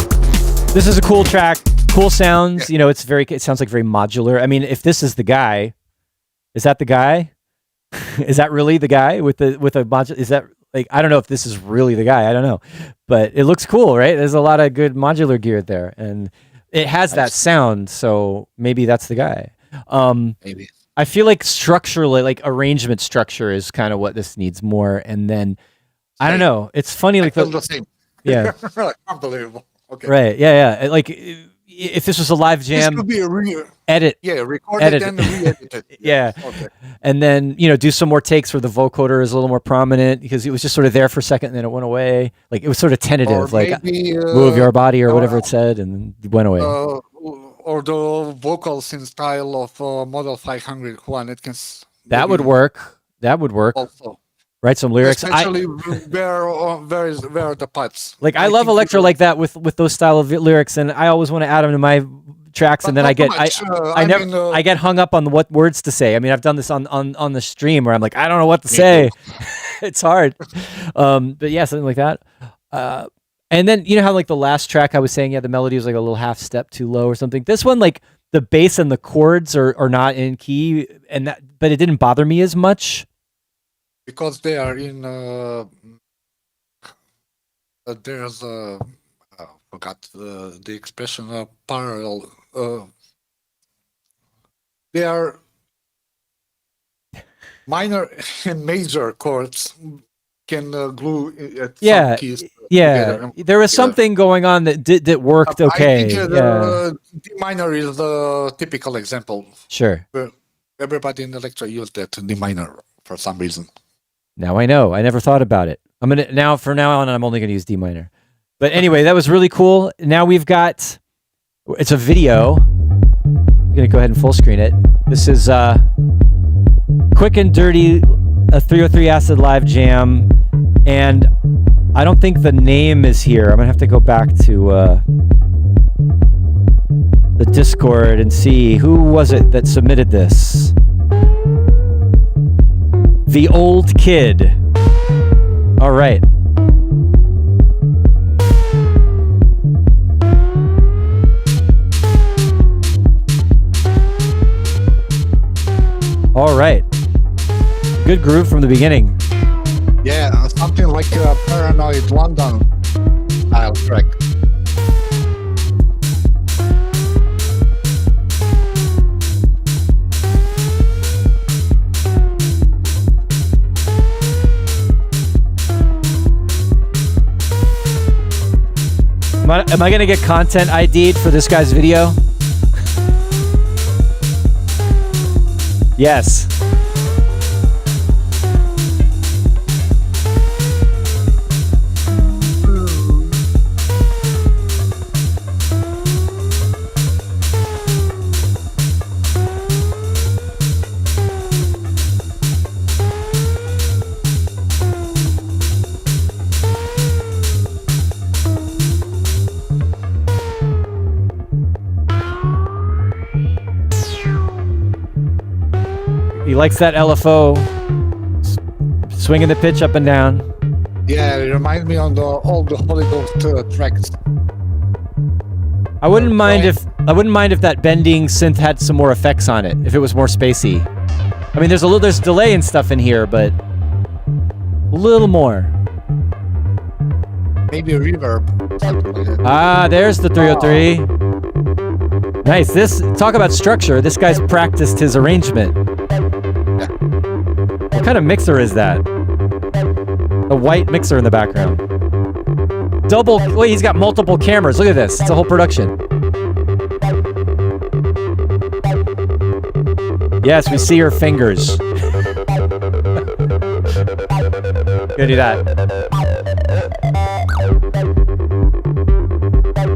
Speaker 1: This is a cool track. Cool sounds. You know, it sounds like very modular. I mean, if this is the guy, is that the guy? Is that really the guy with a module? Is that like, I don't know if this is really the guy. I don't know, but it looks cool, right? There's a lot of good modular gear there, and it has that sound. So maybe that's the guy.
Speaker 2: Maybe.
Speaker 1: I feel like structurally, like arrangement structure is kind of what this needs more. And then I don't know. It's funny. Like
Speaker 2: the same.
Speaker 1: Yeah.
Speaker 2: Unbelievable. Okay.
Speaker 1: Right. Yeah. Like if this was a live
Speaker 2: This
Speaker 1: jam,
Speaker 2: could be a
Speaker 1: edit.
Speaker 2: Yeah, recorded
Speaker 1: Edit.
Speaker 2: and re-edited.
Speaker 1: Yeah.
Speaker 2: Okay.
Speaker 1: And then, do some more takes where the vocoder is a little more prominent because it was just sort of there for a second and then it went away. Like it was sort of tentative,
Speaker 2: Or
Speaker 1: like
Speaker 2: maybe,
Speaker 1: move your body or whatever it said and then it went away.
Speaker 2: or the vocals in style of Model 500 Juan Atkins.
Speaker 1: That would
Speaker 2: maybe
Speaker 1: work. That would work.
Speaker 2: Also,
Speaker 1: Write some lyrics.
Speaker 2: especially where are the parts?
Speaker 1: I love
Speaker 2: think
Speaker 1: Electro like that with those style of lyrics, and I always want to add them to my tracks, and then I get I get hung up on what words to say. I mean, I've done this on the stream where I'm like, I don't know what to say. It's hard. But yeah, something like that. And then you know how like the last track I was saying, yeah, the melody was like a little half step too low or something. This one, like the bass and the chords are not in key, but it didn't bother me as much.
Speaker 2: because they are in there's forgot the expression parallel. They are minor and major chords can glue at some keys together.
Speaker 1: There was something going on that worked okay.
Speaker 2: I think D minor is the typical example.
Speaker 1: Sure.
Speaker 2: Everybody in Electro used that D minor for some reason.
Speaker 1: Now I know. I never thought about it. From now on, I'm only going to use D minor. But anyway, that was really cool. Now we've got, it's a video. I'm going to go ahead and full screen it. This is quick and dirty, a 303 Acid Live Jam. And I don't think the name is here. I'm going to have to go back to the Discord and see who was it that submitted this. The Old Kid. All right. All right. Good groove from the beginning.
Speaker 2: Yeah, something like a Paranoid London style track.
Speaker 1: Am I going to get content ID'd for this guy's video? Yes. He likes that LFO, swinging the pitch up and down.
Speaker 2: Yeah, it reminds me on all the Holy Ghost tracks.
Speaker 1: I wouldn't mind if that bending synth had some more effects on it. If it was more spacey. I mean, there's delay and stuff in here, but a little more.
Speaker 2: Maybe a reverb.
Speaker 1: There's the 303. Nice. Talk about structure. This guy's practiced his arrangement. What kind of mixer is that? A white mixer in the background. Wait, he's got multiple cameras. Look at this. It's a whole production. Yes, we see her fingers. Gonna do that.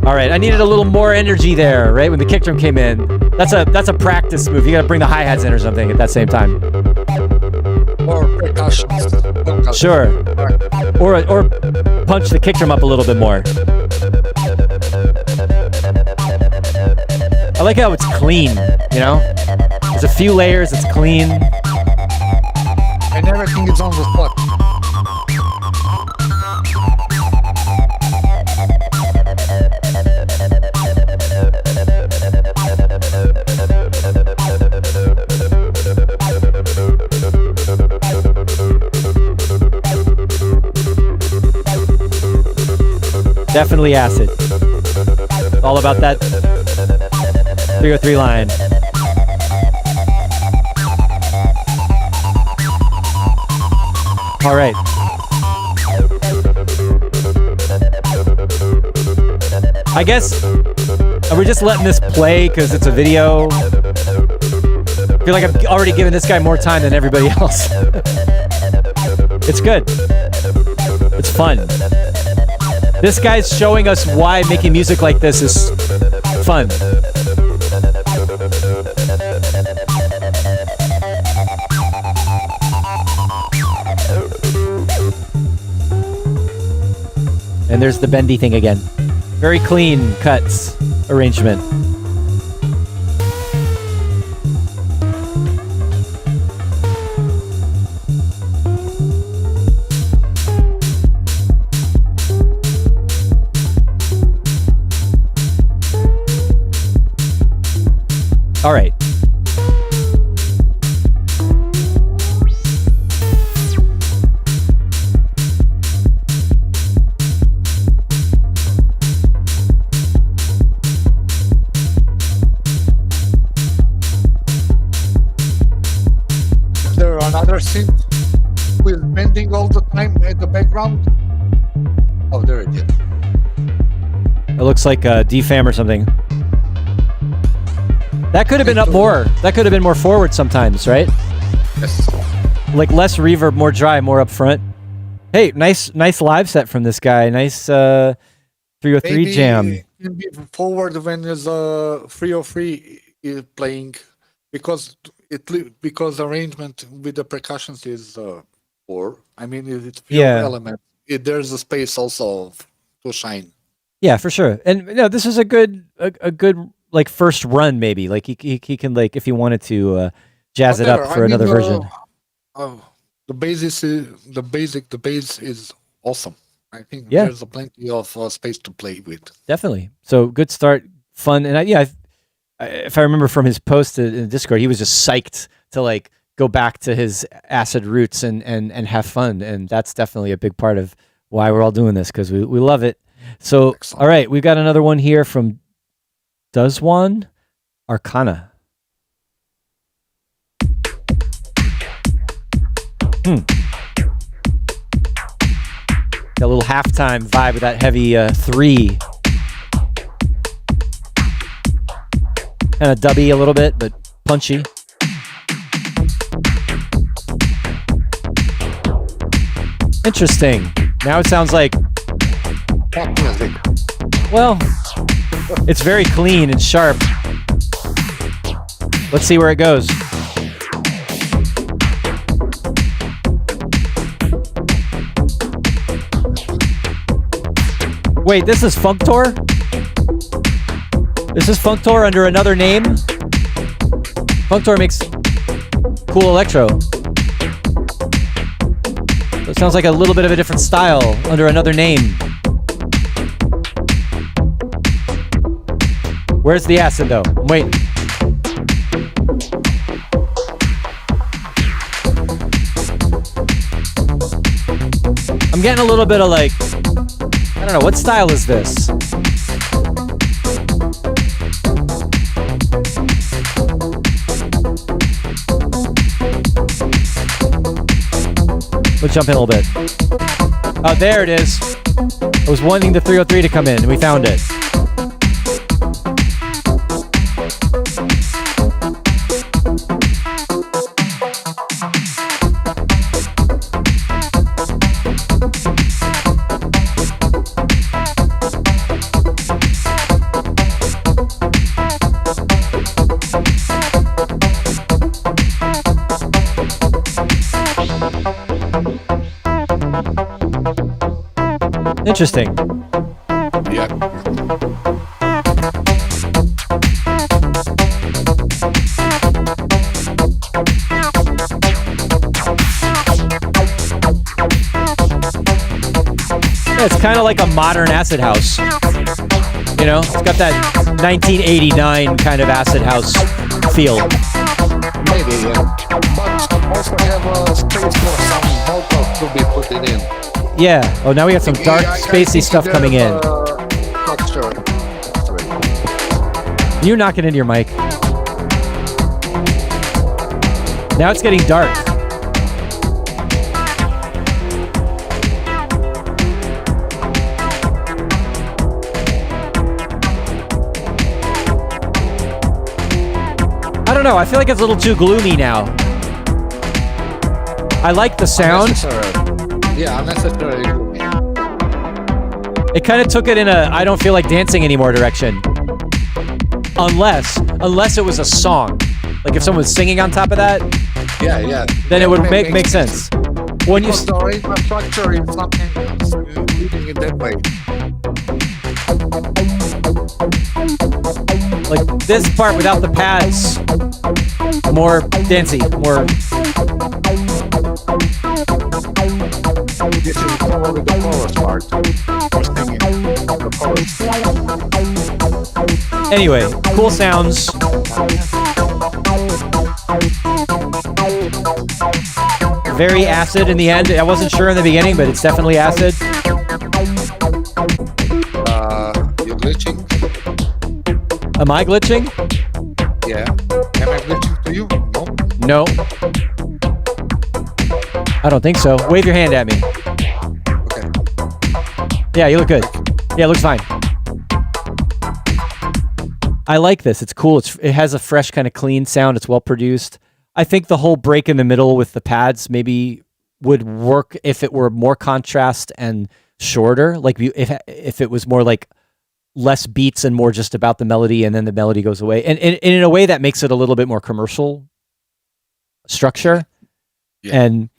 Speaker 1: All right, I needed a little more energy there, right? When the kick drum came in. That's a practice move. You gotta bring the hi-hats in or something at that same time.
Speaker 2: Or percussions.
Speaker 1: Sure. Or punch the kick drum up a little bit more. I like how it's clean, you know? There's a few layers, it's clean.
Speaker 2: And everything is on the spot.
Speaker 1: Definitely acid. All about that 303 line. All right. I guess Are we just letting this play because it's a video? I feel like I've already given this guy more time than everybody else. It's good. It's fun. This guy's showing us why making music like this is fun. And there's the bendy thing again. Very clean cuts arrangement. All right.
Speaker 2: Another synth with bending all the time at the background. Oh, there it is.
Speaker 1: It looks like a DFAM or something. That could have been up more. That could have been more forward sometimes, right?
Speaker 2: Yes.
Speaker 1: Like less reverb, more dry, more up front. Hey, nice live set from this guy. Nice 303
Speaker 2: Maybe
Speaker 1: jam.
Speaker 2: it can be forward when there's a 303 is playing because arrangement with the percussions is poor. I mean, it's few element. There's a space also to shine.
Speaker 1: Yeah, for sure. And no, this is a good like first run maybe. Like he can like if he wanted to jazz it up for another version.
Speaker 2: The bass is awesome. I think there's plenty of space to play with.
Speaker 1: Definitely. So good start, fun, and if I remember from his post in Discord, he was just psyched to like go back to his acid roots and have fun, and that's definitely a big part of why we're all doing this because we love it. So, excellent. All right, we've got another one here from Deswan, Arcana. That little halftime vibe with that heavy 3. Kind of dubby a little bit, but punchy. Interesting. Now it sounds like... Well, it's very clean and sharp. Let's see where it goes. Wait, this is Functor? This is Functor under another name? Functor makes cool electro. So it sounds like a little bit of a different style under another name. Where's the acid though? I'm waiting. I'm getting a little bit of like, I don't know, what style is this? We'll jump in a little bit. Oh, there it is. I was wanting the 303 to come in, and we found it. Interesting.
Speaker 2: Yeah.
Speaker 1: It's kind of like a modern acid house. You know, it's got that 1989 kind of acid house feel.
Speaker 2: Maybe, yeah. But also have a space for some vocals to be put in.
Speaker 1: Yeah. Oh, now we got some dark, spacey stuff coming in. You're knocking into your mic. Now it's getting dark. know. I feel like it's a little too gloomy now. I like the sound.
Speaker 2: Unnecessary.
Speaker 1: It kind of took it in a I don't feel like dancing anymore direction. Unless it was a song. Like if someone was singing on top of that.
Speaker 2: Yeah.
Speaker 1: Then it would make sense. When you
Speaker 2: the infrastructure is something leading in that way.
Speaker 1: like this part without the pads, more dancey, more.
Speaker 2: This is probably the chorus part. Singing the chorus.
Speaker 1: Anyway, cool sounds. Very acid in the end. I wasn't sure in the beginning, but it's definitely acid.
Speaker 2: You're glitching?
Speaker 1: Am I glitching?
Speaker 2: Yeah. Am I glitching to you?
Speaker 1: No. I don't think so. Wave your hand at me.
Speaker 2: Okay.
Speaker 1: Yeah, you look good. Yeah, it looks fine. I like this. It's cool. It has a fresh kind of clean sound. It's well produced. I think the whole break in the middle with the pads maybe would work if it were more contrast and shorter. Like if it was more like less beats and more just about the melody, and then the melody goes away. And in a way that makes it a little bit more commercial structure. Yeah. And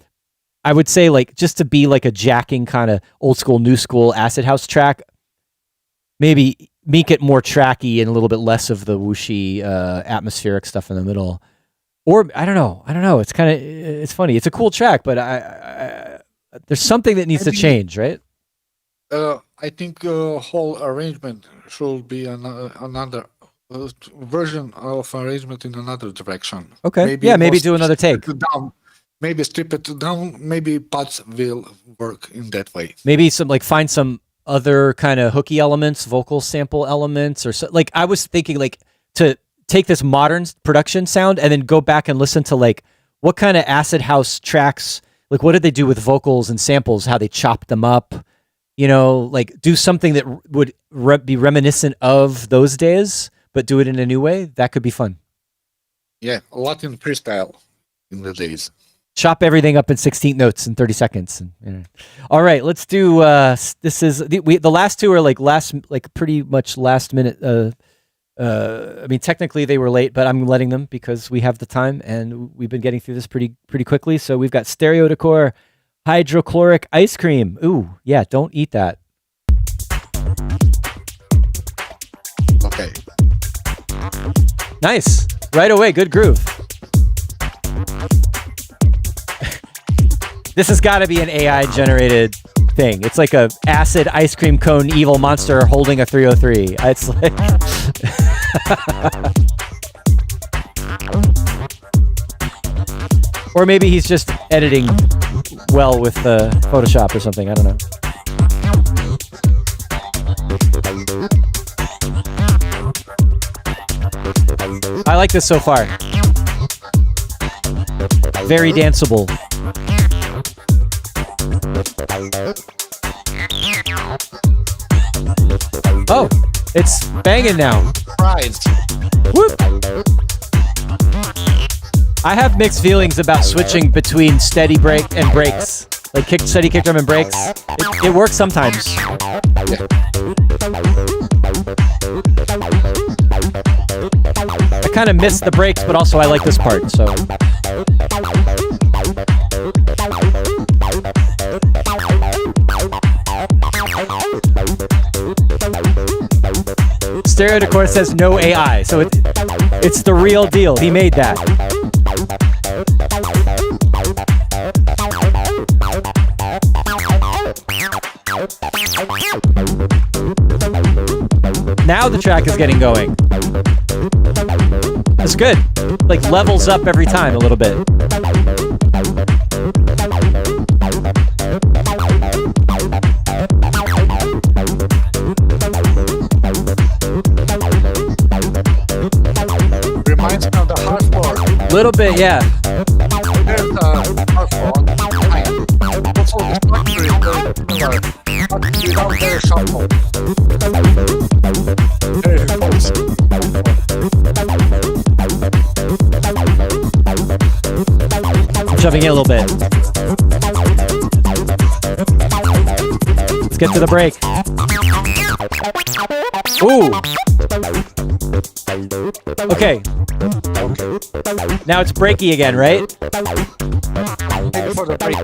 Speaker 1: I would say like just to be like a jacking kind of old school, new school acid house track, maybe make it more tracky and a little bit less of the whooshy atmospheric stuff in the middle. Or I don't know. It's kind of, it's funny. It's a cool track, but I there's something that needs to change, right?
Speaker 2: I think whole arrangement should be another version of arrangement in another direction.
Speaker 1: Okay. Maybe do another take.
Speaker 2: Down. Maybe strip it down. Maybe parts will work in that way.
Speaker 1: Maybe find some other kind of hooky elements, vocal sample elements, or so. Like I was thinking, like to take this modern production sound and then go back and listen to like what kind of acid house tracks, like what did they do with vocals and samples, how they chopped them up, like do something that would be reminiscent of those days, but do it in a new way. That could be fun.
Speaker 2: Yeah, a lot in freestyle in the days.
Speaker 1: Chop everything up in 16 notes in 30 seconds. All right, let's do, this is, the last two are pretty much last minute, I mean, technically they were late, but I'm letting them because we have the time and we've been getting through this pretty quickly. So we've got Stereo Decor hydrochloric ice cream. Ooh, yeah, don't eat that.
Speaker 2: Okay.
Speaker 1: Nice. Right away, good groove. This has got to be an AI generated thing. It's like a acid ice cream cone evil monster holding a 303. It's like or maybe he's just editing well with Photoshop or something. I don't know. I like this so far. Very danceable. Oh, it's banging now.
Speaker 2: Prize.
Speaker 1: Whoop. I have mixed feelings about switching between steady break and breaks. Like steady kick drum and breaks. It works sometimes. I kind of miss the breaks, but also I like this part, so. Stereo Decor says no AI, so it's the real deal. He made that. Now the track is getting going. That's good. Like levels up every time a little bit.
Speaker 2: Reminds me of the hardcore.
Speaker 1: Little bit, yeah.
Speaker 2: There's a hardcore behind. Also, the structure is very similar, but without their shuffle. Very close.
Speaker 1: shoving in a little bit. Let's get to the break. Ooh. Okay. Now it's breaky again, right?
Speaker 2: Maybe for the break.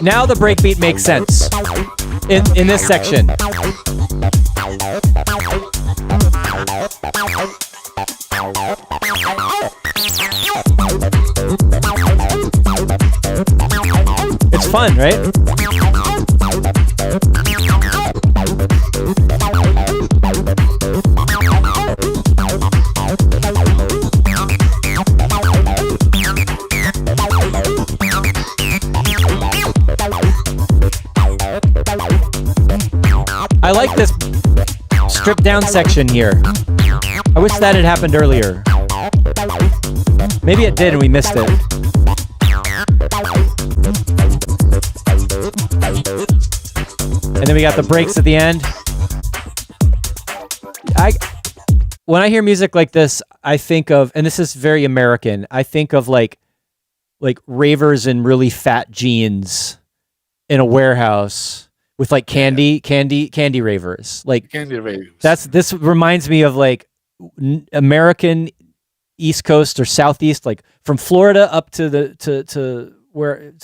Speaker 1: Now the breakbeat makes sense in this section. It's fun, right? I like this stripped down section here. I wish that had happened earlier. Maybe it did and we missed it. And then we got the breaks at the end. When I hear music like this, I think of, and this is very American, I think of like ravers in really fat jeans in a warehouse with like candy ravers. Like
Speaker 2: Candy ravers.
Speaker 1: this reminds me of like American East Coast or Southeast, like from Florida up to to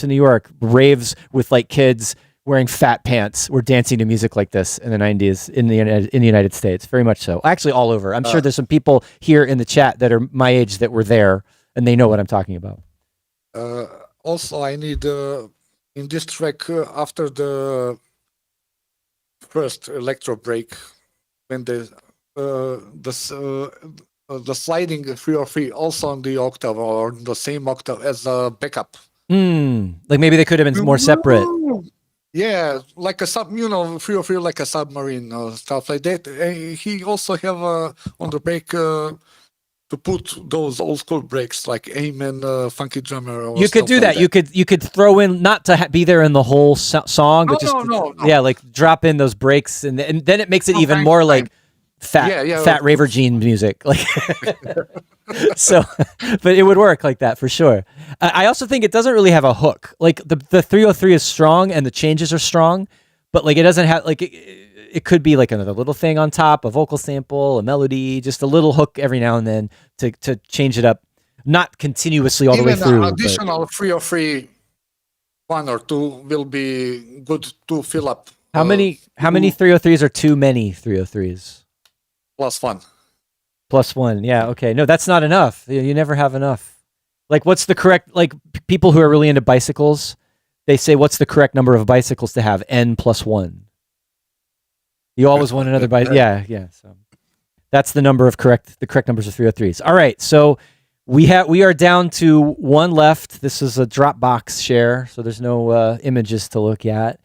Speaker 1: New York, raves with like kids wearing fat pants were dancing to music like this in the 90s in the United States. Very much so. Actually, all over. I'm sure there's some people here in the chat that are my age that were there and they know what I'm talking about.
Speaker 2: Also, I need in this track after the first electro break, when the sliding 3/3 also on the octave or the same octave as the backup.
Speaker 1: Like maybe they could have been more separate.
Speaker 2: Yeah, like a 3/3 like a submarine or stuff like that. He also have on the break to put those old school breaks like Amen, Funky Drummer. Or
Speaker 1: you could do that. You could throw in, not to be there in the whole song, but
Speaker 2: no.
Speaker 1: Yeah, like drop in those breaks, and then it makes it even more like fat raver gene music. Like so, but it would work like that for sure. I also think it doesn't really have a hook. Like the 303 is strong and the changes are strong, but like it doesn't have like it could be like another little thing on top, a vocal sample, a melody, just a little hook every now and then to change it up, not continuously all the way through.
Speaker 2: Even additional 303, 1 or 2 will be good to fill up.
Speaker 1: How many 303s are too many 303s?
Speaker 2: +1.
Speaker 1: +1, yeah, okay. No, that's not enough. You never have enough. Like, what's the correct, like, people who are really into bicycles, they say, what's the correct number of bicycles to have? N+1. You always want another bicycle. Yeah, so that's the correct numbers of 303s. All right, so we are down to one left. This is a Dropbox share, so there's no images to look at.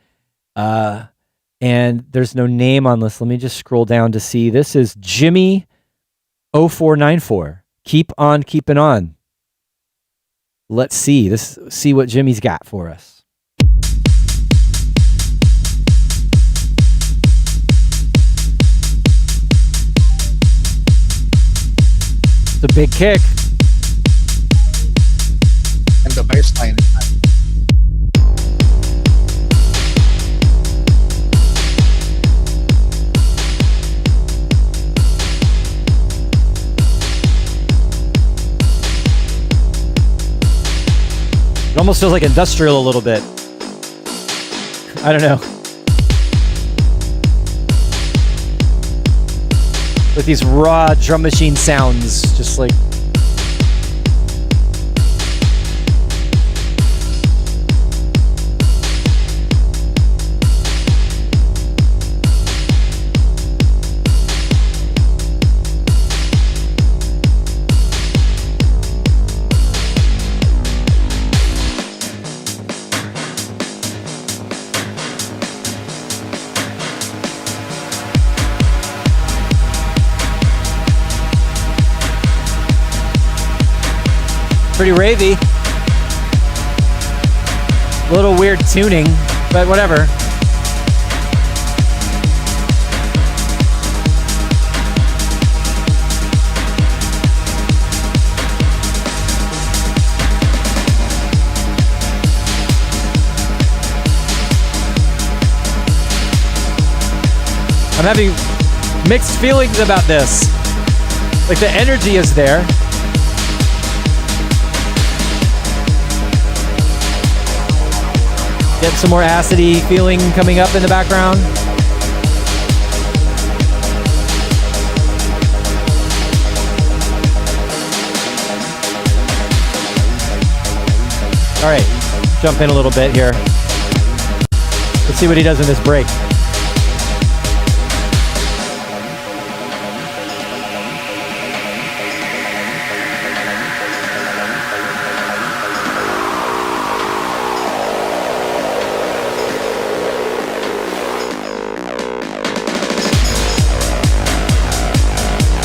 Speaker 1: And there's no name on this. Let me just scroll down to see. This is Jimmy 0494. Keep on keeping on. Let's see what Jimmy's got for us. It's a big kick.
Speaker 2: And the bass line.
Speaker 1: It almost feels like industrial a little bit. I don't know. With these raw drum machine sounds, just like... Pretty ravey. A little weird tuning, but whatever. I'm having mixed feelings about this. Like the energy is there. Get some more acidy feeling coming up in the background. All right, jump in a little bit here. Let's see what he does in this break.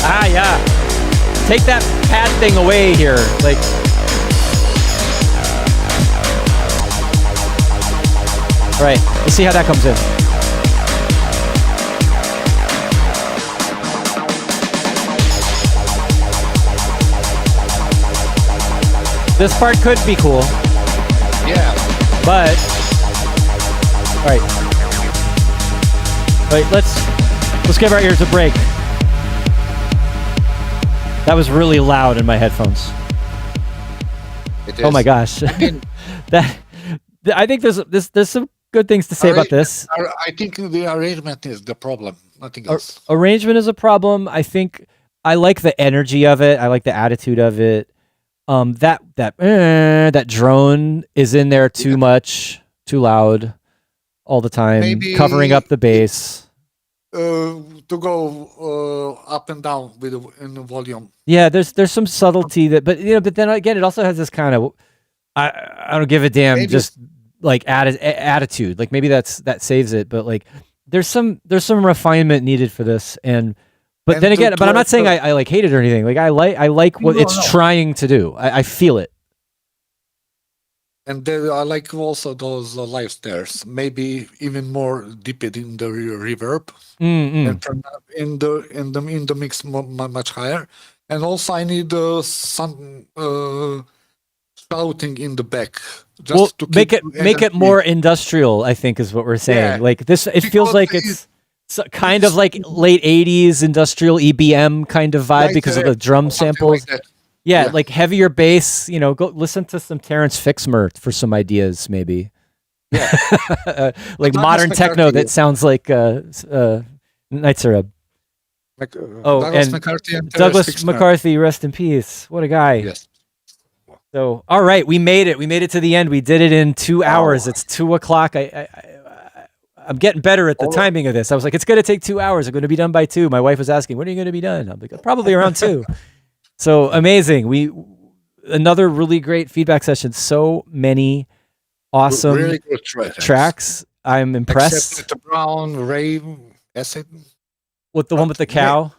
Speaker 1: Ah, yeah. Take that pad thing away here. Like, all right, let's see how that comes in. This part could be cool.
Speaker 2: Yeah.
Speaker 1: But, all right. Wait, let's give our ears a break. That was really loud in my headphones.
Speaker 2: It is.
Speaker 1: Oh my gosh.
Speaker 2: I mean,
Speaker 1: I think there's some good things to say about this.
Speaker 2: I think the arrangement is the problem. Nothing else.
Speaker 1: Arrangement is a problem. I think I like the energy of it. I like the attitude of it. That drone is in there too much, too loud, all the time,
Speaker 2: Maybe
Speaker 1: covering up the bass.
Speaker 2: To go up and down in the volume.
Speaker 1: Yeah, there's some subtlety but then again, it also has this kind of I don't give a damn,
Speaker 2: Maybe
Speaker 1: just like attitude. Like maybe that saves it, but like there's some refinement needed for this. But then again, I'm not saying I like hate it or anything. Like I like what it's trying to do. I feel it.
Speaker 2: And I like also those live stairs, maybe even more deep in the reverb, and turn up in the mix much higher. And also I need some shouting in the back, just to
Speaker 1: make it more industrial. I think is what we're saying.
Speaker 2: Yeah.
Speaker 1: Like this, it feels like it's kind of like late '80s industrial EBM kind of vibe because of the drum samples.
Speaker 2: Like
Speaker 1: Yeah, like heavier bass, go listen to some Terrence Fixmer for some ideas, maybe.
Speaker 2: Yeah.
Speaker 1: Like modern techno that sounds like Nights Are Up.
Speaker 2: Like,
Speaker 1: Douglas
Speaker 2: McCarthy and
Speaker 1: Douglas
Speaker 2: Fixmer.
Speaker 1: McCarthy, rest in peace. What a guy.
Speaker 2: Yes.
Speaker 1: So, all right, we made it. We made it to the end. We did it in 2 hours. It's 2:00. I'm getting better at the timing of this. I was like, it's going to take 2 hours. I'm going to be done by 2. My wife was asking, when are you going to be done? I'm like, probably around 2. So amazing. Another really great feedback session. So many awesome
Speaker 2: Really good
Speaker 1: tracks. I'm impressed.
Speaker 2: Except with the brown Ray acid.
Speaker 1: With the one with the cow.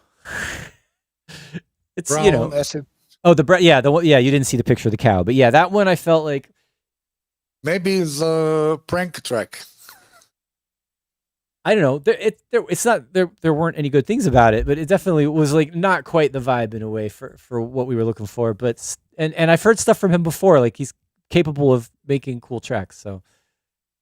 Speaker 1: It's
Speaker 2: Brown acid.
Speaker 1: Oh, the one. Yeah, you didn't see the picture of the cow, but yeah, that one I felt like
Speaker 2: Maybe it's a prank track.
Speaker 1: I don't know. It's not there weren't any good things about it, but it definitely was like not quite the vibe in a way for what we were looking for. But and I've heard stuff from him before. Like he's capable of making cool tracks. So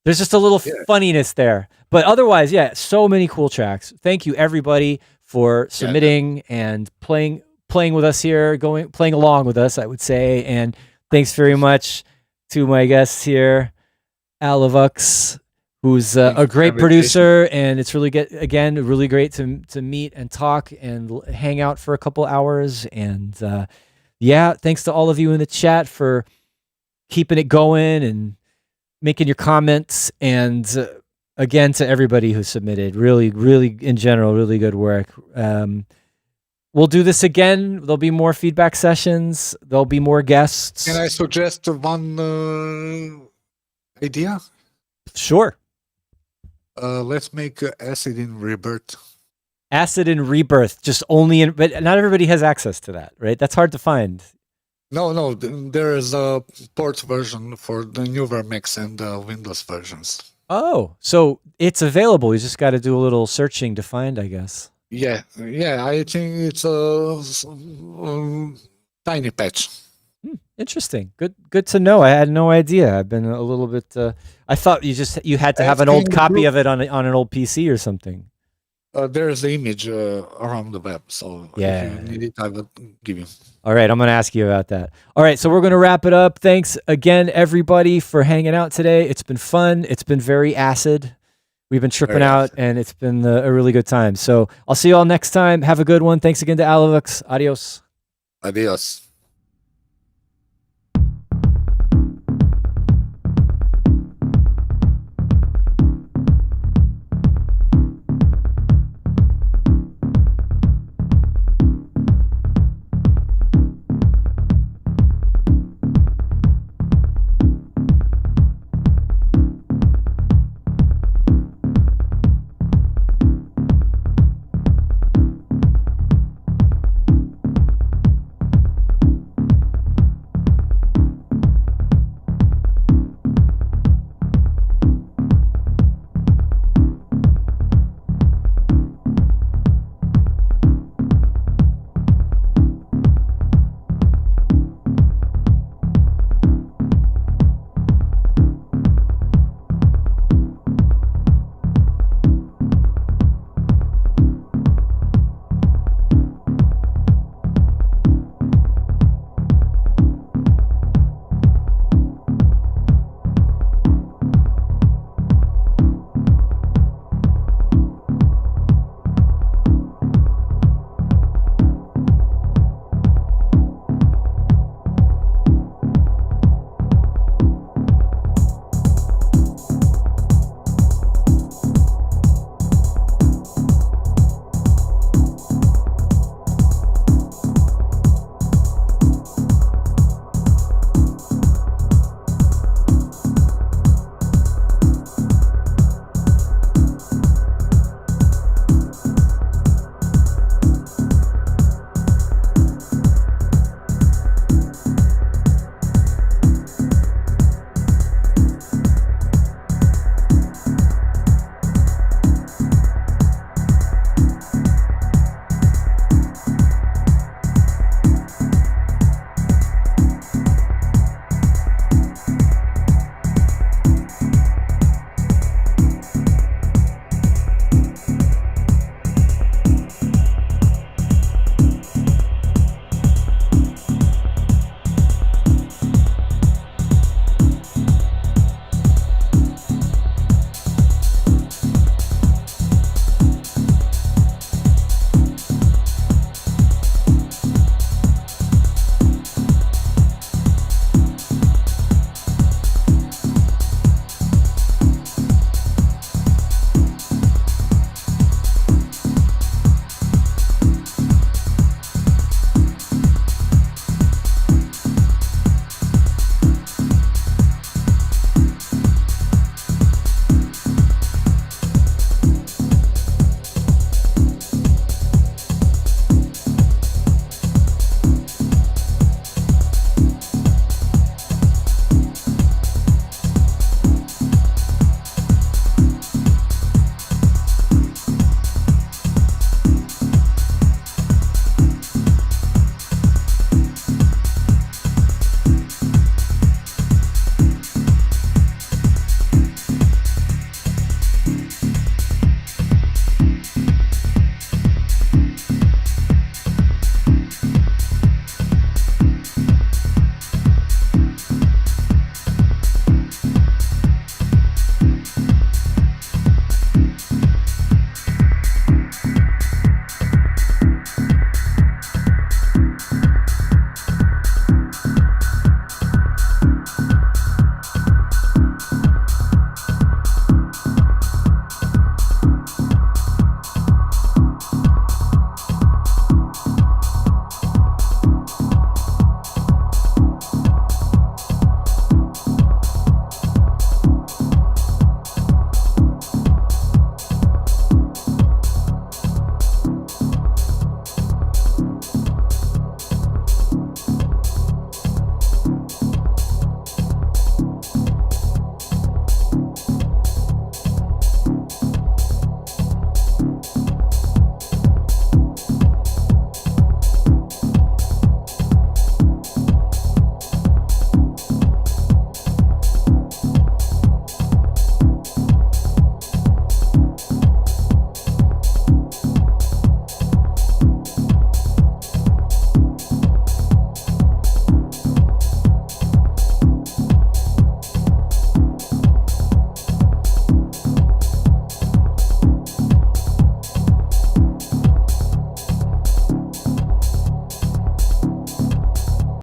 Speaker 1: there's just a little funniness there. But otherwise, yeah, so many cool tracks. Thank you everybody for submitting and playing with us here, playing along with us, I would say. And thanks very much to my guests here, Alavux, who's a great producer, and it's really really great to meet and talk and hang out for a couple hours. And thanks to all of you in the chat for keeping it going and making your comments. And again, to everybody who submitted, really, really, in general, really good work. We'll do this again. There'll be more feedback sessions. There'll be more guests.
Speaker 2: Can I suggest one idea?
Speaker 1: Sure.
Speaker 2: Let's make acid in rebirth.
Speaker 1: Acid in rebirth, just only but not everybody has access to that, right? That's hard to find.
Speaker 2: No, there is a port version for the newer mix and Windows versions.
Speaker 1: Oh, so it's available. You just got to do a little searching to find, I guess.
Speaker 2: Yeah, I think it's a tiny patch.
Speaker 1: Interesting. Good to know. I had no idea. I've been a little bit. I thought you had to have an old copy of it on an old PC or something.
Speaker 2: There's the image around the web, so
Speaker 1: Yeah.
Speaker 2: if you need it, I will give you.
Speaker 1: All right, I'm going to ask you about that. All right, so we're going to wrap it up. Thanks again, everybody, for hanging out today. It's been fun. It's been very acid. We've been tripping
Speaker 2: Very
Speaker 1: out,
Speaker 2: acid.
Speaker 1: and it's been a really good time. So I'll see you all next time. Have a good one. Thanks again to Alavux. Adios.
Speaker 2: Adios.